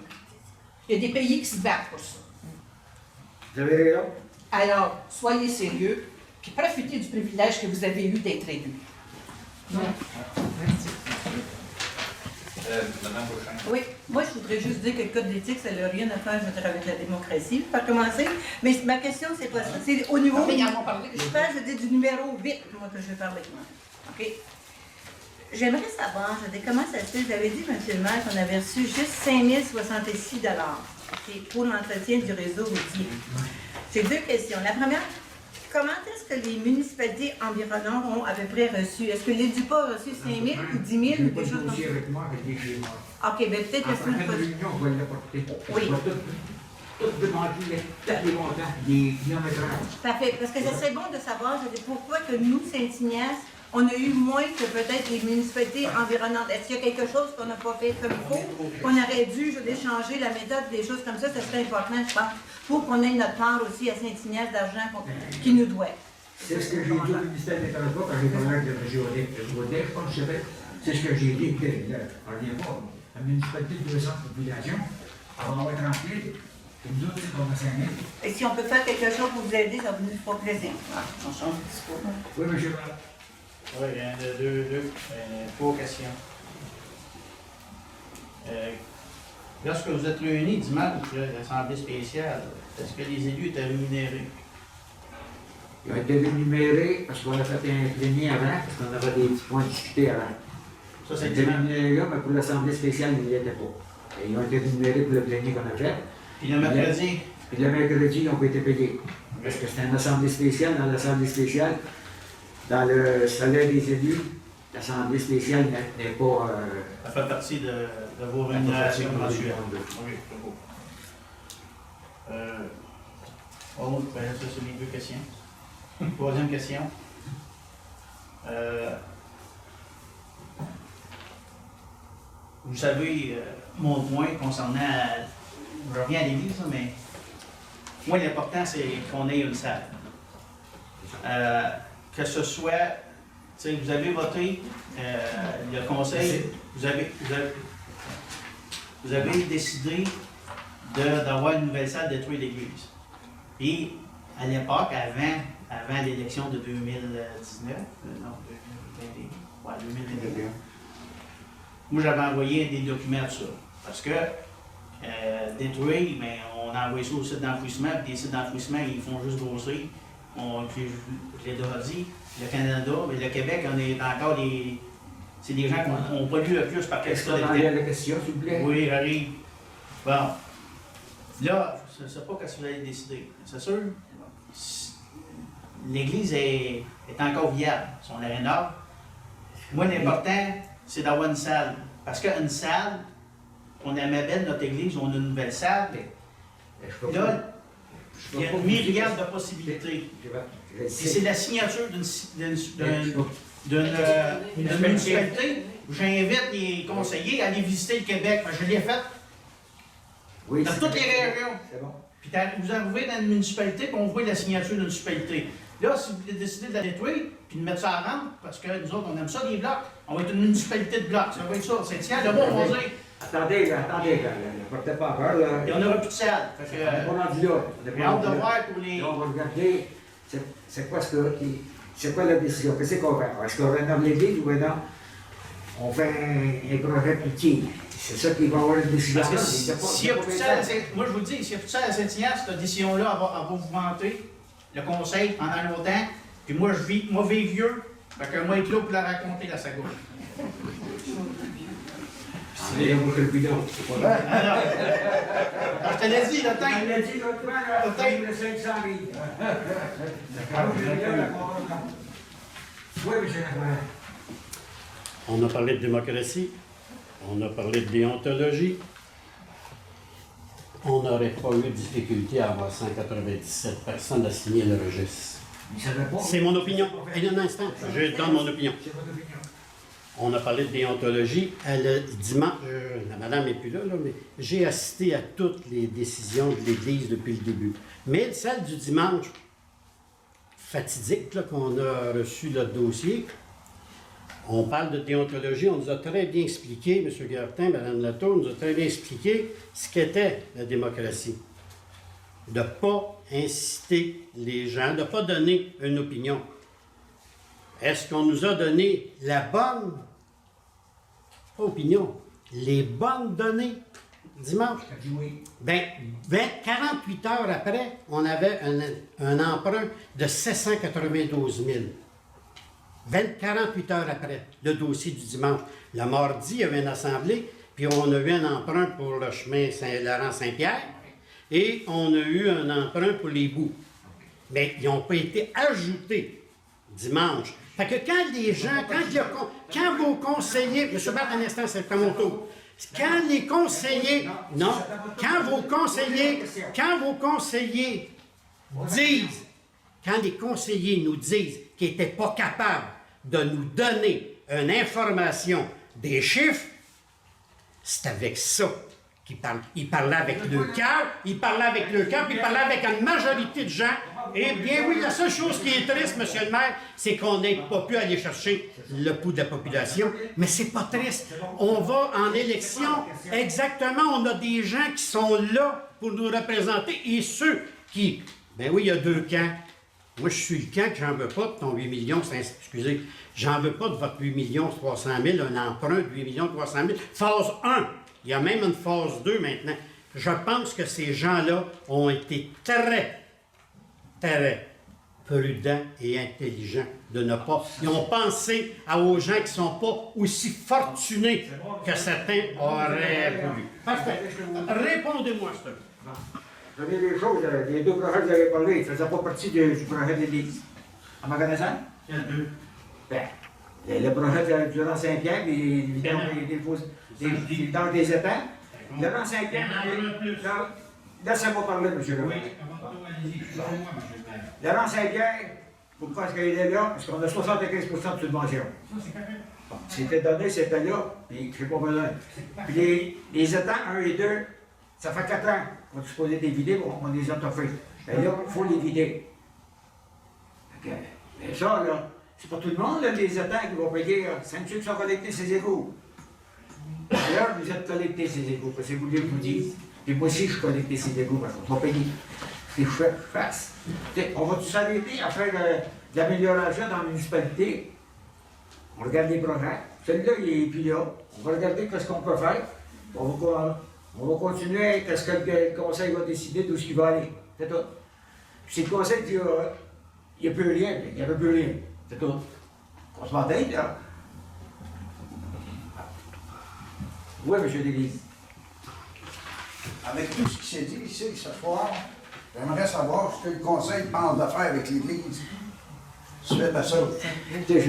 Il y a des pays qui se battent pour ça. Vous avez raison. Alors, soyez sérieux, puis profitez du privilège que vous avez eu d'être élu. Merci. Oui, moi je voudrais juste dire que le code d'éthique, ça n'a rien à faire avec la démocratie, pour commencer. Mais ma question, c'est pas ça. C'est au niveau. Mais ils en ont parlé. Je dis du numéro 8, moi, que je vais parler. OK. J'aimerais savoir, comment ça se fait, vous avez dit, M. le maire, qu'on avait reçu juste 5 066 pour l'entretien du réseau routier. J'ai 2 questions. La première, comment est-ce que les municipalités environnantes ont à peu près reçu? Est-ce que l'EDUPA a reçu 5 000 ou 10 000 ou quelque chose comme ça? Avec moi, avec les chez moi. OK, bien peut-être En la semaine prochaine prochaine. réunion, on va l'apporter. Oui. On va tout demander, tous les montants, les kilométrages. Parfait, parce que ce serait bon de savoir pourquoi que nous, Saint-Ignace, on a eu moins que peut-être les municipalités environnantes. Est-ce qu'il y a quelque chose qu'on n'a pas fait comme il faut, qu'on aurait dû, je veux dire, changer la méthode, des choses comme ça serait important, je pense, pour qu'on ait notre part aussi à Saint-Ignace d'argent qui nous doit. C'est ce que j'ai dit au ministère des Transports quand j'ai parlé avec le Géodé. Je pense que c'est ce que j'ai dit. Écoutez, là, on ne revient pas. La municipalité de 200 populations, elle va être remplie. Et nous autres, c'est qu'on a 5 000. Et si on peut faire quelque chose pour vous aider, ça vous fera plaisir. On change de discours. Oui, monsieur. Oui, il y en a deux, trois questions. Lorsque vous êtes réunis dimanche à l'Assemblée spéciale, est-ce que les élus étaient rémunérés? Ils ont été rémunérés parce qu'on a fait un plénier avant, parce qu'on avait des petits points discutés avant. Ça, c'est ils étaient rémunérés là, mais pour l'Assemblée spéciale, ils n'y étaient pas. Et ils ont été rémunérés pour le plénier qu'on a fait. Puis le mercredi? Puis le mercredi, ils n'ont pas été payés. Parce que c'était une Assemblée spéciale. Dans l'Assemblée spéciale, dans le salaire des élus, l'Assemblée spéciale n'est pas... Ça fait partie de vos rémunérations mensuelles. Oui, c'est beau. Oh, ben ça, c'est les deux questions. Troisième question. Vous savez, mon point concernant... Je reviens à l'église, mais... Moi, l'important, c'est qu'on ait une salle. Que ce soit... Tu sais, vous avez voté le conseil, vous avez décidé d'avoir une nouvelle salle détruire l'église. Et à l'époque, avant l'élection de 2019, non, 2021, moi j'avais envoyé des documents de ça. Parce que détruire, mais on a envoyé ça au site d'enfouissement, puis les sites d'enfouissement, ils font juste grossir. Je l'ai déjà dit, le Canada, mais le Québec, on est encore des. C'est des gens qu'on pollue le plus par Est-ce qu'on enlève la question, s'il vous plaît? Oui, j'arrive. Bon. Là, je ne sais pas ce que vous allez décider. C'est sûr, l'Église est encore viable. Si on la rénove. Moi, l'important, c'est d'avoir une salle. Parce qu'une salle, on aimait belle notre Église, on a une nouvelle salle. Là, il y a une myriade de possibilités. Et c'est la signature d'une municipalité. J'invite les conseillers à aller visiter le Québec. Je l'ai fait oui, dans toutes les régions. C'est bon. Puis vous arrivez dans une municipalité, puis on voit la signature d'une municipalité. Là, si vous décidez de la détruire, puis de mettre ça à vendre, parce que nous autres, on aime ça, des blocs, on va être une municipalité de blocs. Ça va être ça. C'est tiens, le mot, on va dire. Attendez, portez pas peur, là. Il n'y en aura plus de salle. On n'est pas rendu là. J'ai hâte de voir pour les... On va regarder, c'est quoi la décision? Qu'est-ce qu'on fait? Est-ce qu'on rénove l'église ou non? On fait un projet petit. C'est ça qui va avoir une décision. Parce que s'il n'y a plus de salle, moi je vous le dis, s'il n'y a plus de salle à Saint-Ignace, cette décision-là, elle va vous vanter. Le conseil, pendant longtemps. Puis moi, je vis vieux. Fait que moi, être là pour la raconter, la saga. C'est un peu le bidon. Je te l'ai dit, le temps. Je l'ai dit l'autre fois, le temps, le 500 000. Oui, monsieur Lafleur. On a parlé de démocratie, on a parlé de déontologie. On n'aurait pas eu de difficulté à avoir 197 personnes à signer le registre. C'est mon opinion. Et un instant, je donne mon opinion. On a parlé de déontologie. Dimanche, la madame n'est plus là, mais j'ai assisté à toutes les décisions de l'Église depuis le début. Mais celle du dimanche, fatidique, qu'on a reçu notre dossier, on parle de déontologie, on nous a très bien expliqué, M. Guertin, Mme Latour, nous a très bien expliqué ce qu'était la démocratie. De ne pas inciter les gens, de ne pas donner une opinion. Est-ce qu'on nous a donné la bonne, pas opinion, les bonnes données dimanche? Oui. Bien, 48 heures après, on avait un emprunt de 792 000. 48 heures après, le dossier du dimanche. Le mardi, il y avait une assemblée, puis on a eu un emprunt pour le chemin Saint-Laurent-Saint-Pierre, et on a eu un emprunt pour les bouts. Mais ils n'ont pas été ajoutés dimanche. Fait que quand les gens, quand vos conseillers, M. Barth, un instant, c'est à mon tour. Quand les conseillers, non, quand vos conseillers disent, quand les conseillers nous disent qu'ils n'étaient pas capables de nous donner une information, des chiffres, c'est avec ça qu'il parle. Il parlait avec le cœur, puis il parlait avec une majorité de gens. Eh bien oui, la seule chose qui est triste, monsieur le maire, c'est qu'on n'ait pas pu aller chercher le pouls de la population. Mais c'est pas triste. On va en élection, exactement, on a des gens qui sont là pour nous représenter et ceux qui... Ben oui, il y a deux camps. Moi, je suis le camp que j'en veux pas de ton 8 millions, excusez, j'en veux pas de votre 8 millions 300 000, un emprunt de 8 millions 300 000. Phase 1, il y a même une phase 2 maintenant. Je pense que ces gens-là ont été très prudents et intelligents de ne pas... Ils ont pensé aux gens qui ne sont pas aussi fortunés que certains auraient voulu. Parfait. Répondez-moi, s'il te plaît. Vous avez des choses, les deux projets que vous avez parlé, ils ne faisaient pas partie du projet de l'église. À ma connaissance? Il y en a deux. Ben, le projet du Laurent Saint-Pierre, des vidanges des étangs. Le Laurent Saint-Pierre, laissez-moi parler, M. le maire. Le Laurent Saint-Pierre, pourquoi est-ce qu'il est là? Parce qu'on a 75 de subvention. C'était donné, c'était là, puis je n'ai pas besoin. Puis les étangs 1 et 2, ça fait 4 ans qu'on est supposé les vider, on les a toffés. Et là, il faut les vider. Mais ça, là, c'est pas tout le monde, là, les étangs qui vont payer 5 sous qui sont collectés ces égouts. D'ailleurs, vous êtes collectés ces égouts, parce que vous voulez que je vous dise. Et moi aussi, je suis collecté ces égouts, parce qu'on va payer. C'est face. On va tout s'arrêter à faire de l'amélioration dans la municipalité. On regarde les projets. Celui-là, il est plus là. On va regarder ce qu'on peut faire. On va continuer qu'est-ce que le conseil va décider d'où il va aller. C'est tout. Puis si le conseil dit il n'y a plus rien, il n'y avait plus rien. C'est tout. On se m'entête, là. Oui, M. Delis. Avec tout ce qui s'est dit ici ce soir, j'aimerais savoir ce que le conseil pense de faire avec l'Église. Suite à ça.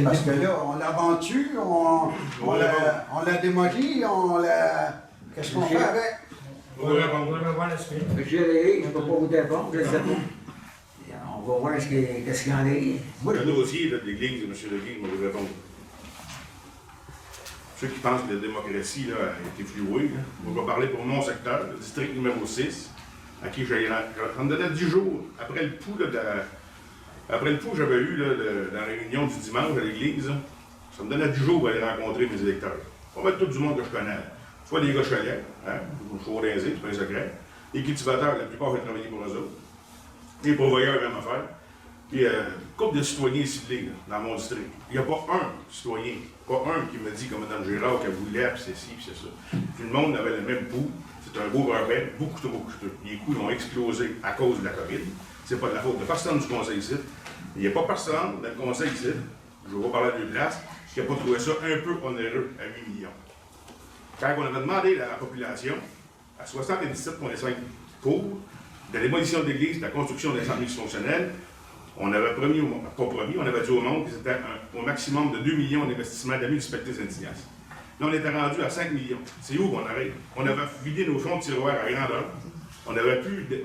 Parce que là, on l'a vendu, on l'a démoli, qu'est-ce qu'on fait avec? On va voir la suite. M. Delis, je ne peux pas vous répondre, je ne sais pas. On va voir qu'est-ce qu'il y en a. Le dossier de l'Église, M. Delis, va vous répondre. Ceux qui pensent que la démocratie là, a été flouée, là, on va parler pour mon secteur, le district numéro 6, à qui ça me donnait 10 jours après le pouls que j'avais eu là, dans la réunion du dimanche à l'église. Ça me donnait 10 jours pour aller rencontrer mes électeurs. Pas mal tout du monde que je connais. Soit des gars chalets, Chaudainsé, c'est pas un secret. Les cultivateurs, la plupart, j'ai travaillé pour eux autres. Les pourvoyeurs, même affaire. Puis, couple de citoyens ciblés dans mon district. Il n'y a pas un citoyen, pas un qui me dit comme Mme Gérard qu'elle voulait, puis c'est ci, puis c'est ça. Tout le monde avait le même pouls. C'est un beau projet, beaucoup trop coûteux. Les coûts ont explosé à cause de la COVID. C'est pas de la faute de personne du conseil ici. Il n'y a pas personne dans le conseil ici, je vais pas parler de deux places, qui n'a pas trouvé ça un peu onéreux à 8 millions. Quand on avait demandé à la population, à 77,5 pour la démolition de l'église, la construction des centres dysfonctionnels, on avait promis, on avait dit au monde que c'était au maximum de 2 millions d'investissements de la municipalité de Saint-Ignace. Là, on était rendu à 5 millions. C'est où qu'on arrive? On avait vidé nos fonds de tiroir à grandeur. On n'avait plus de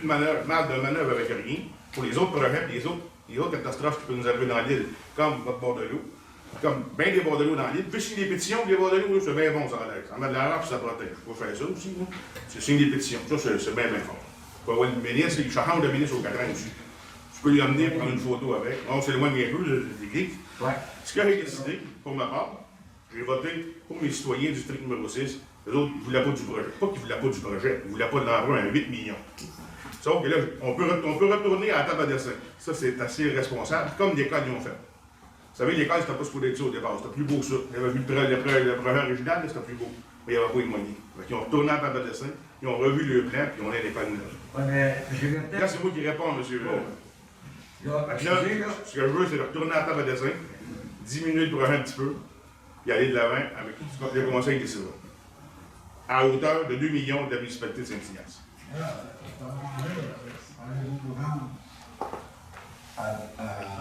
marge de manœuvre avec rien. Pour les autres projets, les autres catastrophes qui peuvent nous arriver dans l'île, comme votre bord de l'eau, comme bien des bords de l'eau dans l'île. Puis signer des pétitions, les bords de l'eau, c'est bien bon, ça a l'air. Ça met de l'argent puis ça protège. Il faut faire ça aussi. C'est signer des pétitions. Ça, c'est bien fort. Il faut avoir le ministre, il change de ministre au 4 ans aussi. Je peux lui emmener prendre une photo avec. On s'éloigne un peu de l'église. Ouais. Ce que j'ai décidé, pour ma part, j'ai voté pour mes citoyens du district numéro 6. Les autres, ils ne voulaient pas du projet. Pas qu'ils ne voulaient pas du projet, ils ne voulaient pas de l'emprunt à 8 millions. Sauf que là, on peut retourner à la table à dessin. Ça, c'est assez responsable, comme l'école y ont fait. Vous savez, l'école, c'était pas supposé être ça au départ. C'était plus beau que ça. Ils avaient vu le projet original, c'était plus beau. Mais il n'y avait pas les moyens. Ils ont retourné à la table à dessin, ils ont revu le plan, puis on a l'école neuve. Là, c'est moi qui réponds, monsieur. Là, ce que je veux, c'est de retourner à la table à dessin, diminuer le projet un petit peu, puis aller de l'avant avec le conseil des citoyens. À hauteur de 2 millions de la municipalité de Saint-Ignace.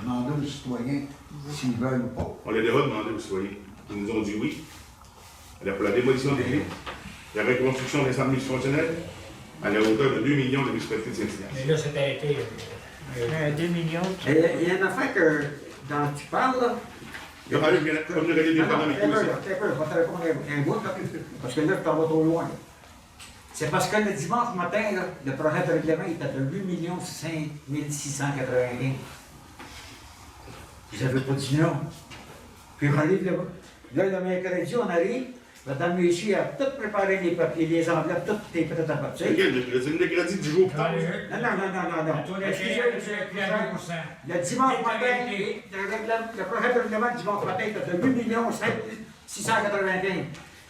Demander aux citoyens s'ils veulent ou pas. On l'a déjà demandé aux citoyens. Ils nous ont dit oui. Pour la démolition des lits, la reconstruction des centres multifonctionnels, à la hauteur de 2 millions de la municipalité de Saint-Ignace. Mais là, c'est arrêté. 2 millions. Il y a une affaire dont tu parles, là. Il a fallu comme nous régler des problèmes avec lui aussi. Je vais te répondre un bout, là, parce que là, je t'en vais trop loin. Là. C'est parce que le dimanche matin, là, le projet de règlement était de 8 5 681. Vous n'avez pas dit non. Puis on arrive là-bas. Là, le mercredi, on arrive. Madame Messier a tout préparé les papiers, les enveloppes, tout est prêt à partir. C'est le crédit du jour. Non. Le dimanche matin, le projet de règlement du dimanche matin était de 8 695.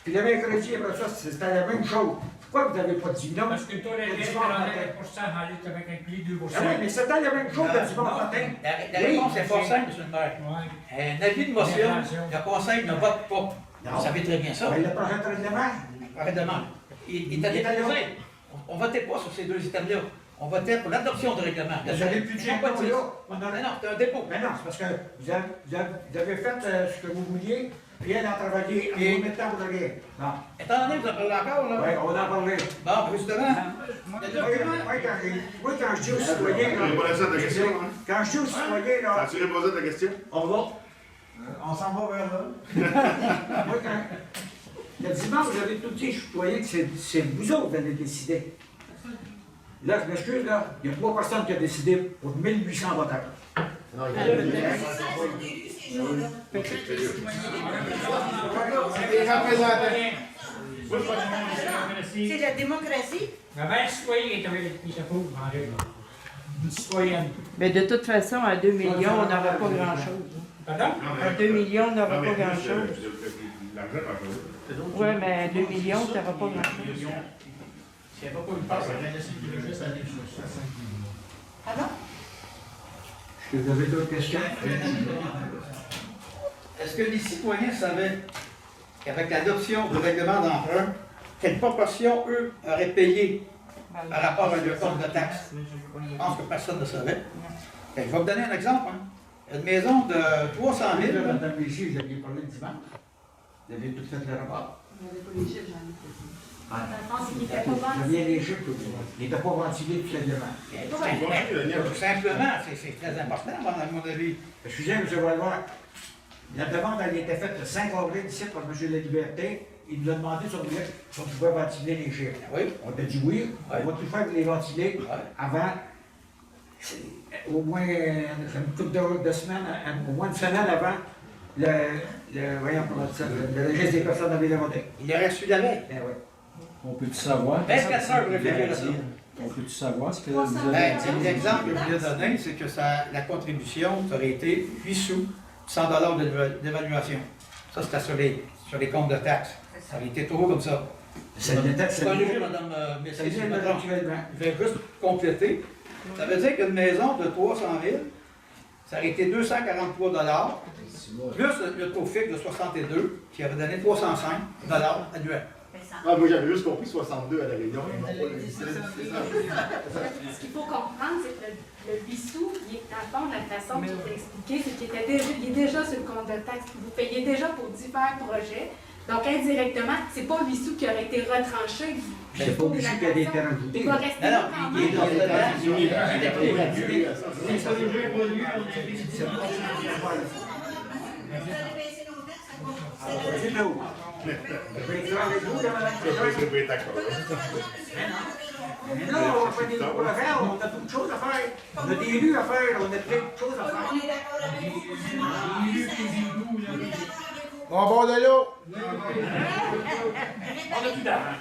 Puis le mercredi, après ça, c'était la même chose. Pourquoi vous n'avez pas dit non? Parce que le taux d'intérêt était à 1% en lutte avec inclus 2%. Ah oui, mais c'était la même chose le dimanche matin. La réponse est fort simple, M. le maire. Un avis de motion, le conseil ne vote pas. Vous savez très bien ça. Mais le projet de règlement? Arrêtement. Il était déposé. On ne votait pas sur ces deux items-là. On votait pour l'adoption du règlement. Vous avez plus de temps là? Non, c'est un dépôt. Mais non, c'est parce que vous avez fait ce que vous vouliez, puis elle a travaillé en même temps vous avez. Non. Étant donné que vous en parlez encore, là. Oui, on en parlait. Bon, justement. Moi, quand je dis aux citoyens, quand je dis aux citoyens, là. As-tu répondu à ta question? On va. On s'en va vers là. Moi, le dimanche, vous avez tout dit, citoyens, que c'est vous autres qui allez décider. Là, je m'excuse, là, il y a 3 personnes qui ont décidé pour 1800 voteurs. Non, il y a C'est la démocratie. Mais bien, le citoyen était pauvre, en règle. Une citoyenne. Mais de toute façon, à 2 millions, on n'aura pas grand-chose. Pardon? À 2 millions, on n'aura pas grand-chose. L'argent, par contre. Oui, mais à 2 millions, tu n'auras pas grand-chose. S'il n'y avait pas eu de passe, ça aurait laissé le juste aller sur 5 millions. Ah non? Est-ce que vous avez d'autres questions? Est-ce que les citoyens savaient qu'avec l'adoption du règlement d'emprunt, quelle proportion, eux, auraient payé par rapport à leur compte de taxes? Je pense que personne ne savait. Je vais vous donner un exemple. Une maison de 300 000. Madame Messier, vous aviez parlé le dimanche. Vous avez tout fait le rapport. Je viens les chiffres, il n'était pas ventilé tout simplement. Tout simplement, c'est très important, à mon avis. Excusez, M. Wallois, la demande elle était faite le 5 avril ici par M. La Liberté. Il nous a demandé si on pouvait ventiler les chiffres. Oui. On a dit oui, on va tout faire pour les ventiler avant, au moins une couple de semaines, au moins une semaine avant le registre des personnes à voter. Il aurait reçu la veille. Ben oui. On peut-tu savoir? 24 heures pour réfléchir à ça. On peut-tu savoir ce que vous avez dit? L'exemple que je viens de donner, c'est que la contribution aurait été 8 sous, 100 $ d'évaluation. Ça, c'était sur les comptes de taxes. Ça aurait été trop comme ça. C'est une taxe. Corrigez, Mme Messier, si je me trompe. Je vais juste compléter. Ça veut dire qu'une maison de 300 000, ça aurait été 243 $, plus le taux fixe de 62, qui avait donné 305 $ annuels. Ah, moi, j'avais juste compris 62 à la réunion. Ce qu'il faut comprendre, c'est que le BISou, dans le fond, la façon qu'il est expliqué, c'est qu'il est déjà sur le compte de taxes. Vous payez déjà pour divers projets. Donc, indirectement, c'est pas le BISou qui aurait été retranché. C'est pas obligé qu'il y ait des terrains ajoutés. Il va rester là quand même. Mais là, on fait des nouveaux affaires, on a beaucoup de choses à faire. On a des élus à faire, on a plein de choses à faire. On est d'accord avec vous. On bord de l'eau. On a plus d'argent.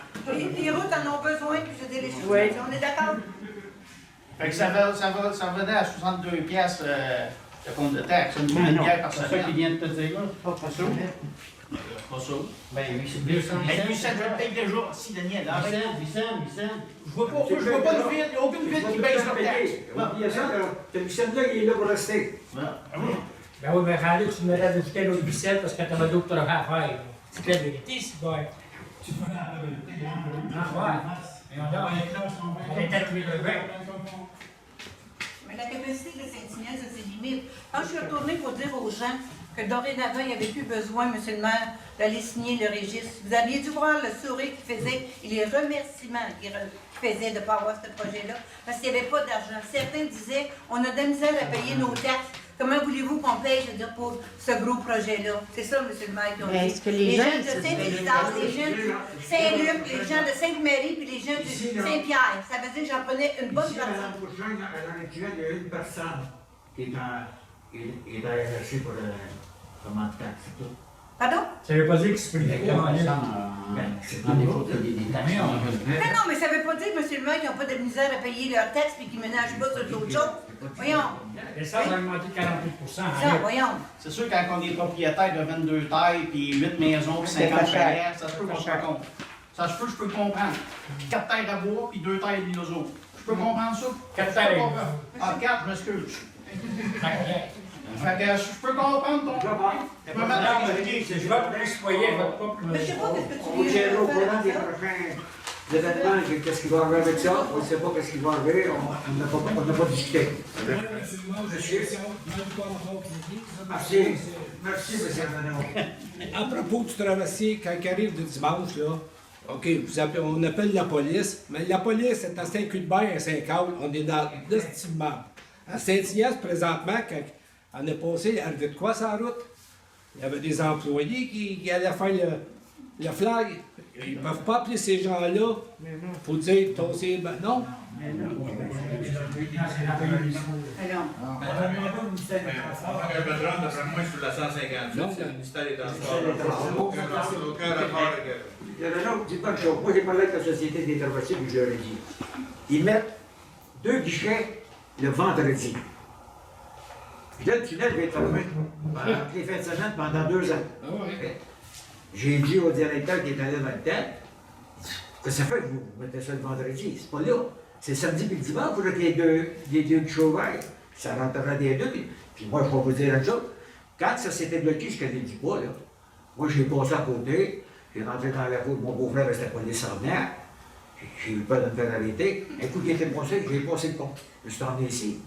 Les routes en ont besoin, puis je dis les choses. Oui. On est d'accord? Fait que ça revenait à 62 piastres le compte de taxe. Une bière par semaine. C'est ça qu'il vient de te dire, là? Pas ça. Pas ça. Ben, 800, je le paye déjà. Si, Daniel, arrête. 800. Je vois pas de vide, il n'y a aucune vide qui paye sur taxe. Il y a ça, ce Lucien-là, il est là pour rester. Ben oui, mais Raleigh, tu me l'as ajouté l'autre bicelle parce que tu as d'autres travaux à faire. C'est la vérité, c'est bon. Tu peux la vérité. Ah ouais. Mais on est à tous les degrés. Mais la capacité de Saint-Ignace a ses limites. Quand je suis retournée pour dire aux gens que dorénavant, il n'y avait plus besoin, M. le maire, d'aller signer le registre, vous aviez dû voir le sourire qu'il faisait et les remerciements qu'il faisait de ne pas avoir ce projet-là, parce qu'il n'y avait pas d'argent. Certains disaient, on a de la misère à payer nos taxes. Comment voulez-vous qu'on paye, je veux dire, pour ce gros projet-là? C'est ça, monsieur le maire, qui ont Mais dit. est-ce que les gens jeunes, de c'est- Saint-Victor, les jeunes du Saint-Luc, les gens de Sainte-Marie, puis les gens du Saint-Pierre. Ça veut dire que j'en prenais une bonne Ici, à partie. l'an prochain, à l'an actuel, il y a une personne qui est à RSC pour comment de taxes, c'est tout. Pardon? Ça veut pas dire que c'est plus Ben, c'est pas des fautes, il y a des taxes. Non, mais ça veut pas dire, monsieur le maire, qu'ils n'ont pas de misère à payer leurs taxes puis qu'ils ménagent pas sur d'autres choses. Voyons. L'essence a augmenté de 48%. Ça, voyons. C'est sûr, quand on est propriétaire de 22 tailles, puis 8 maisons, puis 50 chalets, ça se peut qu'on se raconte. Ça se peut, je peux comprendre. 4 terres à bois, puis 2 terres d'inoso. Je peux comprendre ça? 4 terres. Ah, 4, je m'excuse. Fait que je peux comprendre ton... Je peux mettre dans l'expliquer. Je vais pour les citoyens, je vais pas pour Mais je sais pas qu'est-ce que On tu vous viens tiendra au de courant des faire. prochains événements, qu'est-ce qui va arriver avec ça. On ne sait pas qu'est-ce qui va arriver, on n'a pas discuté. Merci. Merci, M. Manon. À propos du traversier, quand il arrive de dimanche, là, OK, on appelle la police, mais la police est à Saint-Cuthbert, à Saint-Carl, on est dans l'estimable. À Saint-Ignace, présentement, quand on est passé, arrivé de quoi sur la route? Il y avait des employés qui allaient faire le flag. Ils ne peuvent pas appeler ces gens-là pour dire tosser. Ben non. Non, il y a un autre, dis pas une chose. Moi, j'ai parlé avec la Société des traversiers, puis je leur ai dit. Ils mettent 2 guichets le vendredi. Puis là, le tunnel va être fermé les fins de semaine pendant 2 ans. J'ai dit au directeur qui est allé dans le temps, que ça fait que vous mettez ça le vendredi? C'est pas là. C'est samedi puis le dimanche, il faut qu'il y ait des deux chauvailles. Ça rentrera des deux. Puis moi, je vais vous dire une chose. Quand ça s'était bloqué jusqu'à l'île du Bois, là, moi, j'ai passé à côté. J'ai rentré dans la route. Mon beau-frère restait pas descendu. J'ai eu peur de me faire arrêter. Un coup qui était passé, j'ai passé le pont. Je suis emmené ici.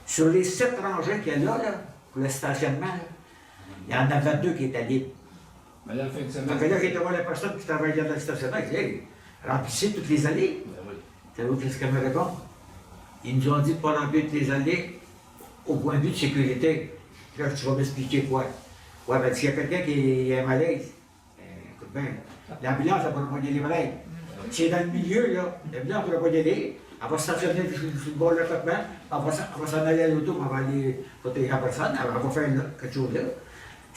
Sur les 7 rangées qu'il y a là, pour le stationnement, là, il y en avait 2 qui étaient libres. Mais là, fin de semaine. Donc là, j'ai été voir la personne qui travaillait dans le stationnement. J'ai dit, hey, remplissez toutes les allées. C'est l'autre qu'est-ce qu'elle me répond. Ils nous ont dit de ne pas remplir toutes les allées au point de vue de sécurité. Là, tu vas m'expliquer quoi? Ouais, ben, s'il y a quelqu'un qui a un malaise, écoute bien, l'ambulance, elle ne pourra pas y aller malade. Si c'est dans le milieu, là, l'ambulance ne pourra pas y aller. Elle va se stationner sur le bord de l'apartement, elle va s'en aller à l'auto, elle va aller protéger la personne, elle va faire là, quelque chose là.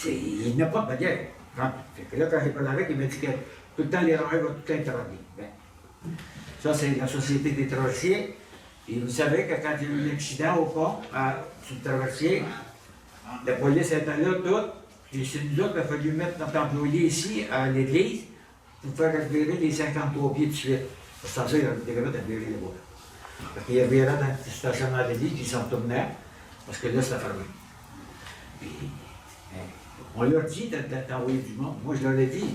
Il n'y a pas de manière. Fait que là, quand j'ai parlé avec, il m'a dit que tout le temps, les rangées vont tout le temps travailler. Ben, ça, c'est la Société des traversiers. Et vous savez que quand il y a eu l'accident au pont, sur le traversier, la police était là, toute. Puis c'est nous autres qui a fallu mettre notre employé ici, à l'église, pour faire revirer les 53 pieds de suite. Sans ça, il avait des gars à virer là-bas. Fait qu'il y avait là dans le stationnement de l'église, puis ils s'en retournaient, parce que là, c'était fermé. Puis, on leur dit d'envoyer du monde. Moi, je leur ai dit,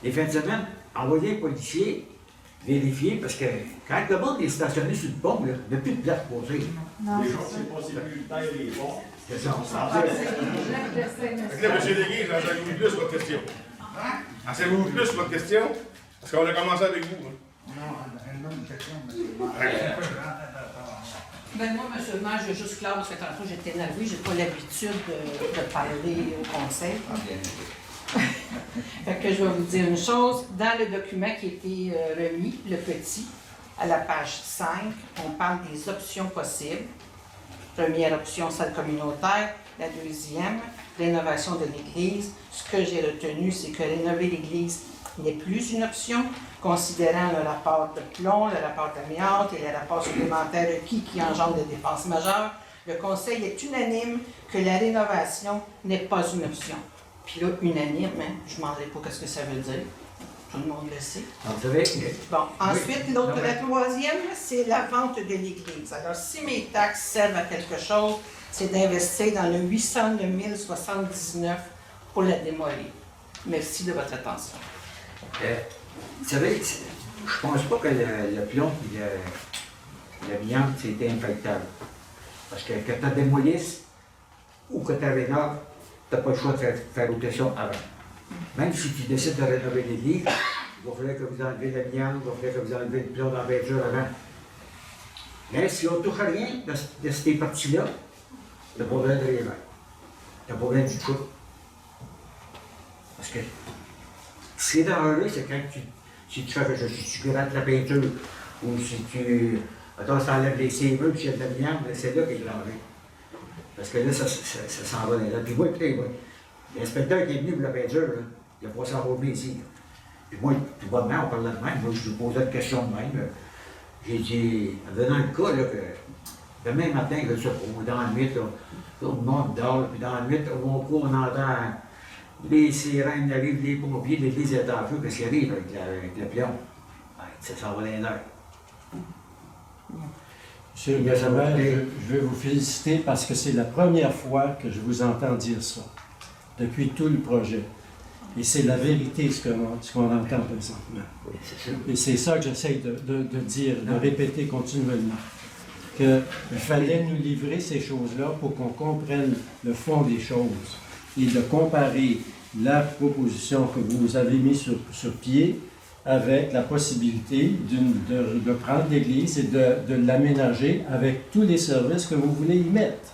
les fins de semaine, envoyez un policier, vérifier, parce que quand le monde est stationné sur le pont, là, il n'y a plus de place pour poser. Non, les gens, c'est pas sécuritaire, les ponts. C'est ça, on s'en Fait que là, M. Légué, j'enseigne-vous plus votre question. Enseignez-vous plus votre question, parce qu'on a commencé avec vous. Ben moi, monsieur le maire, je veux juste clair, parce que tantôt j'étais énervée, j'ai pas l'habitude de parler au conseil. Fait que je vais vous dire une chose. Dans le document qui a été remis, le petit, à la page 5, on parle des options possibles. Première option, salle communautaire. La deuxième, rénovation de l'église. Ce que j'ai retenu, c'est que rénover l'église n'est plus une option, considérant le rapport de plomb, le rapport d'amiante et les rapports supplémentaires requis qui engendrent des dépenses majeures. Le Conseil est unanime que la rénovation n'est pas une option. Puis là, unanime, hein, je ne demanderai pas ce que ça veut dire. Tout le monde le sait. Vous savez, bon, ensuite, la troisième, c'est la vente de l'église. Alors, si mes taxes servent à quelque chose, c'est d'investir dans le 809 079 pour la démolir. Merci de votre attention. Vous savez, je pense pas que le plomb et l'amiante, c'était impactable. Parce que quand tu démolisses ou que tu rénoves, tu n'as pas le choix de faire rotation avant. Même si tu décides de rénover l'église, il va falloir que vous enlevez l'amiante, il va falloir que vous enlevez le plomb dans la peinture avant. Mais si on ne touche à rien de ces parties-là, t'as pas besoin de rien. T'as pas besoin du tout. Parce que ce qui est dangereux, c'est quand si tu fais quelque chose, si tu grattes la peinture, ou si tu. Attends, ça enlève les séveux, puis il y a de la lumière, c'est là qu'il est danger. Parce que là, ça s'en va là. Puis moi, écoutez, moi, l'inspecteur qui est venu pour la peinture, là, il n'a pas s'enrôler ici. Là. Puis moi, tout bonnement, on parlait de même. Moi, je lui posais une question de même. J'ai dit, en donnant le cas, là, que demain matin, je sais pas, dans la nuit, là, le monde dort, puis dans la nuit, on entend les sirènes arrivent, les pompiers, les états en feu, qu'est-ce qui arrive avec le pion? Ben, ça s'en va dans l'air. Monsieur le maire, je veux vous féliciter parce que c'est la première fois que je vous entends dire ça, depuis tout le projet. Et c'est la vérité ce qu'on entend présentement. Oui, c'est sûr. Et c'est ça que j'essaie de dire, de répéter continuellement. Qu'il fallait nous livrer ces choses-là pour qu'on comprenne le fond des choses et de comparer la proposition que vous avez mise sur pied avec la possibilité de prendre l'église et de l'aménager avec tous les services que vous voulez y mettre.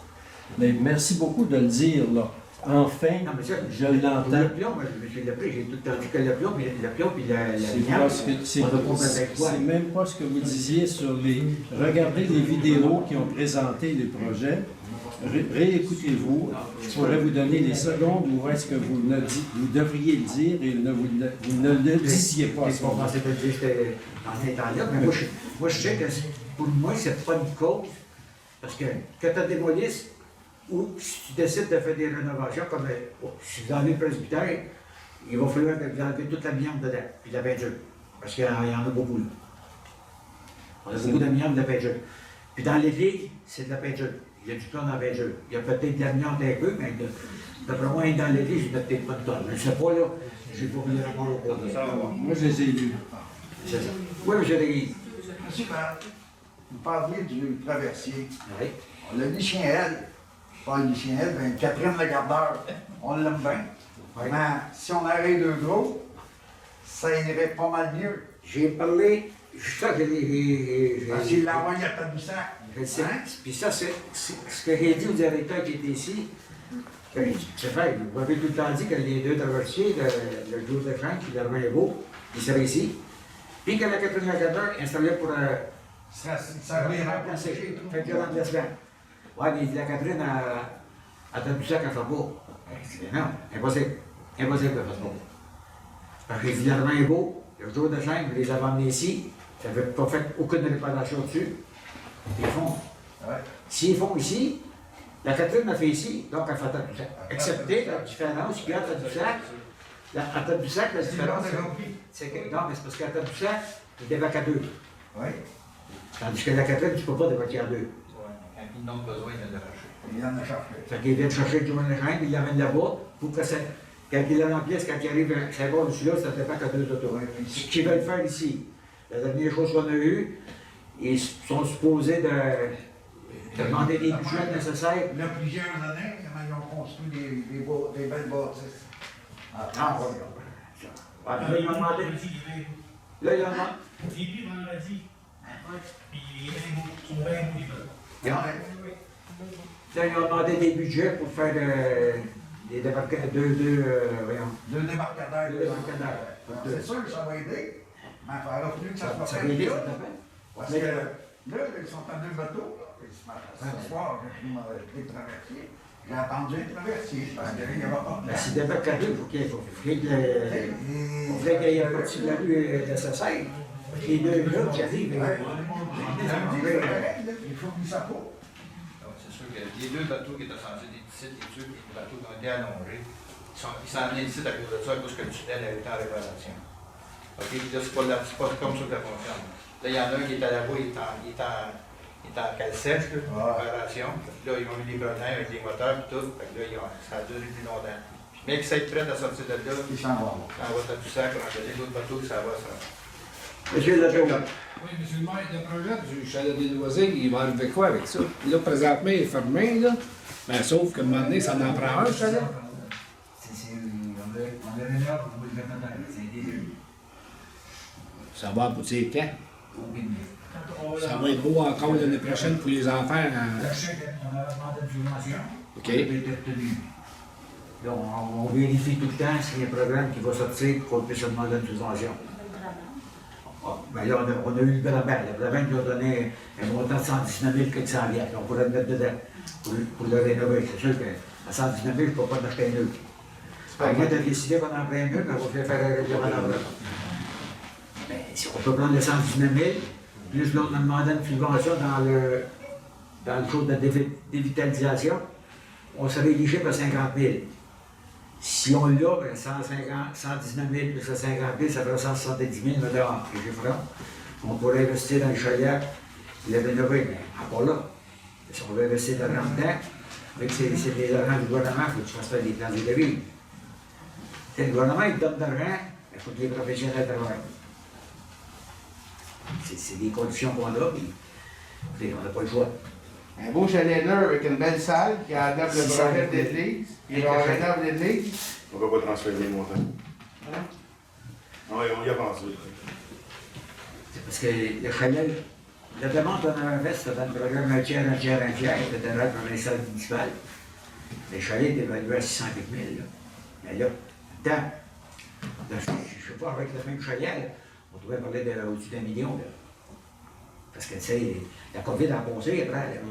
Mais merci beaucoup de le dire, là. Enfin, non, mais ça, je l'entends. Le pion, moi, j'ai tout le temps dit que le pion puis la lumière, c'est même pas ce que vous disiez sur les... Regardez les vidéos qui ont présenté les projets. Réécoutez-vous. Je pourrais vous donner les secondes où est-ce que vous devriez le dire et vous ne le disiez pas. Je pensais pas dire que c'était dans ces temps-là, mais moi, je sais que pour moi, c'est pas une cause. Parce que quand tu as démoli, ou si tu décides de faire des rénovations, comme si vous enlevez le presbytère, il va falloir que vous enlevez toute l'amiante dedans, puis de la peinture. Parce qu'il y en a beaucoup là. On a beaucoup d'amiante de la peinture. Puis dans l'église, c'est de la peinture. Il y a du plomb dans la peinture. Il y a peut-être de l'amiante un peu, mais d'après moi, dans l'église, il n'y a peut-être pas de tonne. Je ne sais pas, là, je n'ai pas vu le rapport au cours. Moi, je les ai lus. C'est ça. Oui, M. Deguy. Monsieur, vous parliez du traversier. Oui. On l'a dit chien elle. Pas une chien elle, mais Catherine Lagardeur. On l'aime bien. Oui. Mais si on arrête deux gros, ça irait pas mal mieux. J'ai parlé, ça, Parce qu'il l'a envoyé à Taboussac. Je sais. Puis ça, c'est ce que j'ai dit au directeur qui était ici. C'est vrai, vous avez tout le temps dit que les deux traversiers, le jour de Franck, qui leur est beau, ils seraient ici. Puis que la Catherine Lagardeur installait pour. Ça remplacer. Fait que le remplacement. Ouais, mais la Catherine a Taboussac à faire beau. Non, impossible. Impossible de faire beau. Parce que le jardin est beau, le jour de Franck, vous les avez emmenés ici, ça n'avait pas fait aucune réparation dessus. Ils font. Ouais. S'ils font ici, la Catherine a fait ici, donc elle fait Taboussac. Excepté la différence qu'il y a à Taboussac. À Taboussac, la différence, c'est que. Non, mais c'est parce qu'à Taboussac, il débarque à deux. Oui. Tandis que la Catherine, tu ne peux pas débarquer à deux. Ouais, quand ils n'ont besoin, ils viennent de racheter. Il en a cherché. Fait qu'il vient chercher le joint de rein, puis il l'amène là-bas, pour que ça. Quand il la remplisse, quand il arrive à Saint-Paul-du-Sud, ça débarque à deux autos. Ce qu'ils veulent faire ici, la dernière chose qu'on a eue, ils sont supposés de demander des budgets nécessaires. Il y a plusieurs années, ils ont construit des belles bâtisses. Ah, oui. Là, ils ont demandé. Là, ils ont demandé. J'ai vu vendredi. Puis ils sont bien beaux, les gars. Là, ils ont demandé des budgets pour faire des débarcadères. Deux débarcadères. Deux débarcadères. C'est sûr que ça va aider, mais il faudra plus que ça soit Ça fait. va aider, ça te fait? Parce que là, ils sont en deux bateaux. Ce soir, j'ai pris le traversier. J'ai attendu le traversier. Parce qu'il n'y aura pas de Si débarque à deux, il faut qu'il y ait un parti de la rue nécessaire. Les deux là qui arrivent. Il faut qu'il s'approuve. C'est sûr que les deux bateaux qui étaient censés être ici, les bateaux qui ont été allongés, ils s'en viennent ici à cause de ça, à cause que le tunnel a été en réparation. OK, là, c'est pas comme ça que ça fonctionne. Là, il y en a un qui est à la voie, il est en calcette, réparation. Là, ils ont mis des grenades avec des moteurs et tout. Fait que là, ça a duré plus longtemps. Mais qu'ils soient prêts à sortir de là, ils s'en vont. Ça va à tout ça, on a donné d'autres bateaux, ça va, ça. Monsieur Legault. Oui, monsieur le maire, le projet du chalet des Loisirs, il va arriver quoi avec ça? Là, présentement, il est fermé, là. Ben, sauf qu'à un moment donné, ça en prend un, chalet. On a une heure pour vous le mettre dans c'est des deux. Ça va aboutir quand? Aucune idée. Ça va être beau encore l'année prochaine pour les enfants. Je sais qu'on a demandé une subvention. OK. On a été obtenu. Donc, on vérifie tout le temps s'il y a un programme qui va sortir pour qu'on puisse demander une subvention. Ben là, on a eu le Brabant. Le Brabant nous a donné un montant de 119 000 que ça vient. On pourrait le mettre dedans pour le rénover. C'est sûr qu'à 119 000, je ne peux pas en acheter un autre. À moins de décider qu'on en prend un autre, mais on va faire un règlement d'enveloppe. Mais si on peut prendre le 119 000, plus l'autre nous demandait une subvention dans le cours de dévitalisation, on serait éligible à 50 000. Si on l'a, ben 119 000 plus 50 000, ça ferait 170 000 $. On pourrait investir dans le chaudière, le rénover, mais encore là. Si on veut investir de l'argent dedans, avec c'est les argent du gouvernement, il faut que tu fasses faire des plans de vie. Le gouvernement, il donne de l'argent, il faut que les professionnels travaillent. C'est des conditions qu'on a, puis on n'a pas le choix. Un beau chalet neuf avec une belle salle qui adapte le projet de l'église. Ils ont rénové l'église. On ne va pas transférer les montants. Non, on y a pensé. C'est parce que le chalet, la demande qu'on avait faite, c'était dans le programme un tiers, c'était dans le ministère municipal. Le chalet est évalué à 600 000 $. Mais là, tant, je ne sais pas, avec le même chalet, on devrait parler au-dessus d'1 million. Là. Parce que, tu sais, la COVID a passé après. Là.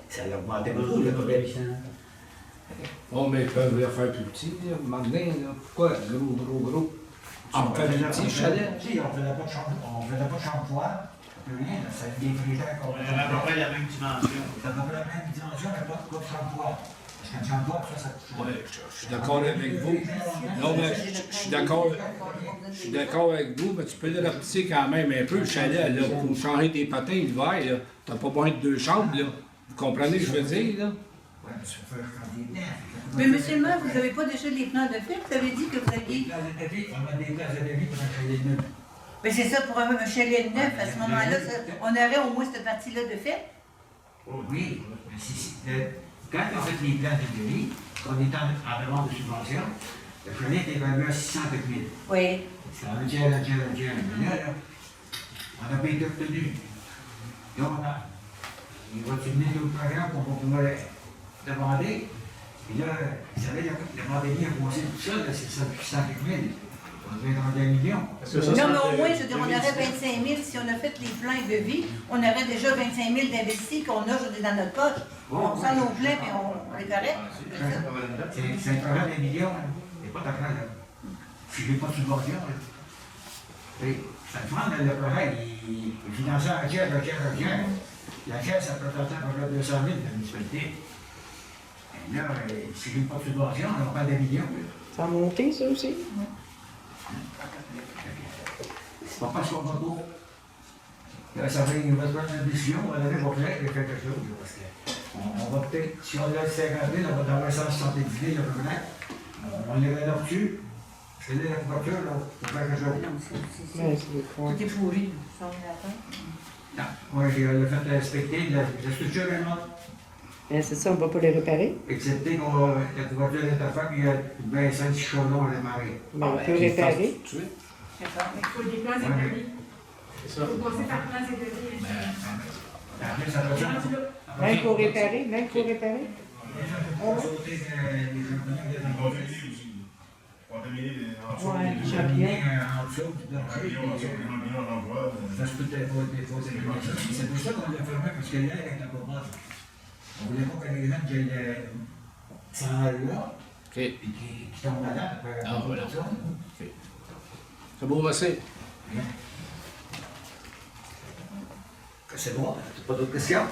Ça a augmenté beaucoup, la COVID. Oh, mais ils peuvent le faire plus petit, là. Maintenant, là. Pourquoi gros? On fait des petits chalets. On ne faisait pas de chambre froide. Rien, ça a des frigidaires qu'on On avait à peu près la même dimension. C'est à peu près la même dimension, mais pas de chambre froide. Parce qu'une chambre froide, ça coûte cher. Ouais, je suis d'accord avec vous. Non, mais je suis d'accord avec vous, mais tu peux le rapetisser quand même un peu, le chalet, là, pour changer tes patins l'hiver, là. T'as pas besoin de 2 chambres, là. Vous comprenez ce que je veux dire, là? Oui, mais ça fait quand il est Mais monsieur le maire, vous n'avez pas déjà les plans de fait? Vous avez dit que vous aviez... On a des places de vie pour un chalet neuf. Mais c'est ça, pour un chalet neuf, à ce moment-là, on aurait au moins cette partie-là de fait? Oui, mais quand on fait les plans de vie, on est en demande de subvention, le chalet est évalué à 600 000 $. Oui. C'est un tiers. Mais là, on n'a pas été obtenu. Donc, il va terminer d'autres programmes qu'on va pouvoir demander. Puis là, vous savez, le pandémie a commencé tout seul, c'est 600 000 $. On devait demander 1 million. Non, mais au moins, je veux dire, on aurait 25 000, si on a fait les plans de vie, on aurait déjà 25 000 d'investis qu'on a, je dis, dans notre poche. On sent nos plans, puis on les correct. C'est un programme d'1 million, il n'y a pas d'argent là. Si je n'ai pas de subvention, ça te prend le programme, il est financé un tiers. La caisse, ça représentait à peu près 200 000 de la municipalité. Et là, si je n'ai pas de subvention, on n'a pas d'1 million. Ça a monté, ça aussi? C'est pas parce qu'on va trop. Là, ça va il va se prendre une décision, on va donner pour faire quelque chose. Parce qu'on va peut-être, si on a 50 000, on va avoir 170 000 à peu près. On les rénove dessus. C'est là la couverture, là, pour faire quelque chose. Tout est pourri. Non, moi, j'ai le fait respecter la structure est morte. C'est ça, on ne va pas les réparer. Excepté que la couverture est à faire, puis il y a bien 5-6 chaudrons à démarrer. Mais on peut réparer. Il faut des plans et devis. C'est ça. Il faut passer par plans et devis. Après, ça va Même pour réparer? Ouais, champignons. C'est pour ça qu'on l'a fermé, parce que l'air est encore bas. On voulait pas que les gens qui s'en aillent là, et qui tombent malades. Ah, voilà. C'est beau, merci. C'est bon, pas d'autres questions?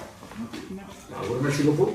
Merci beaucoup.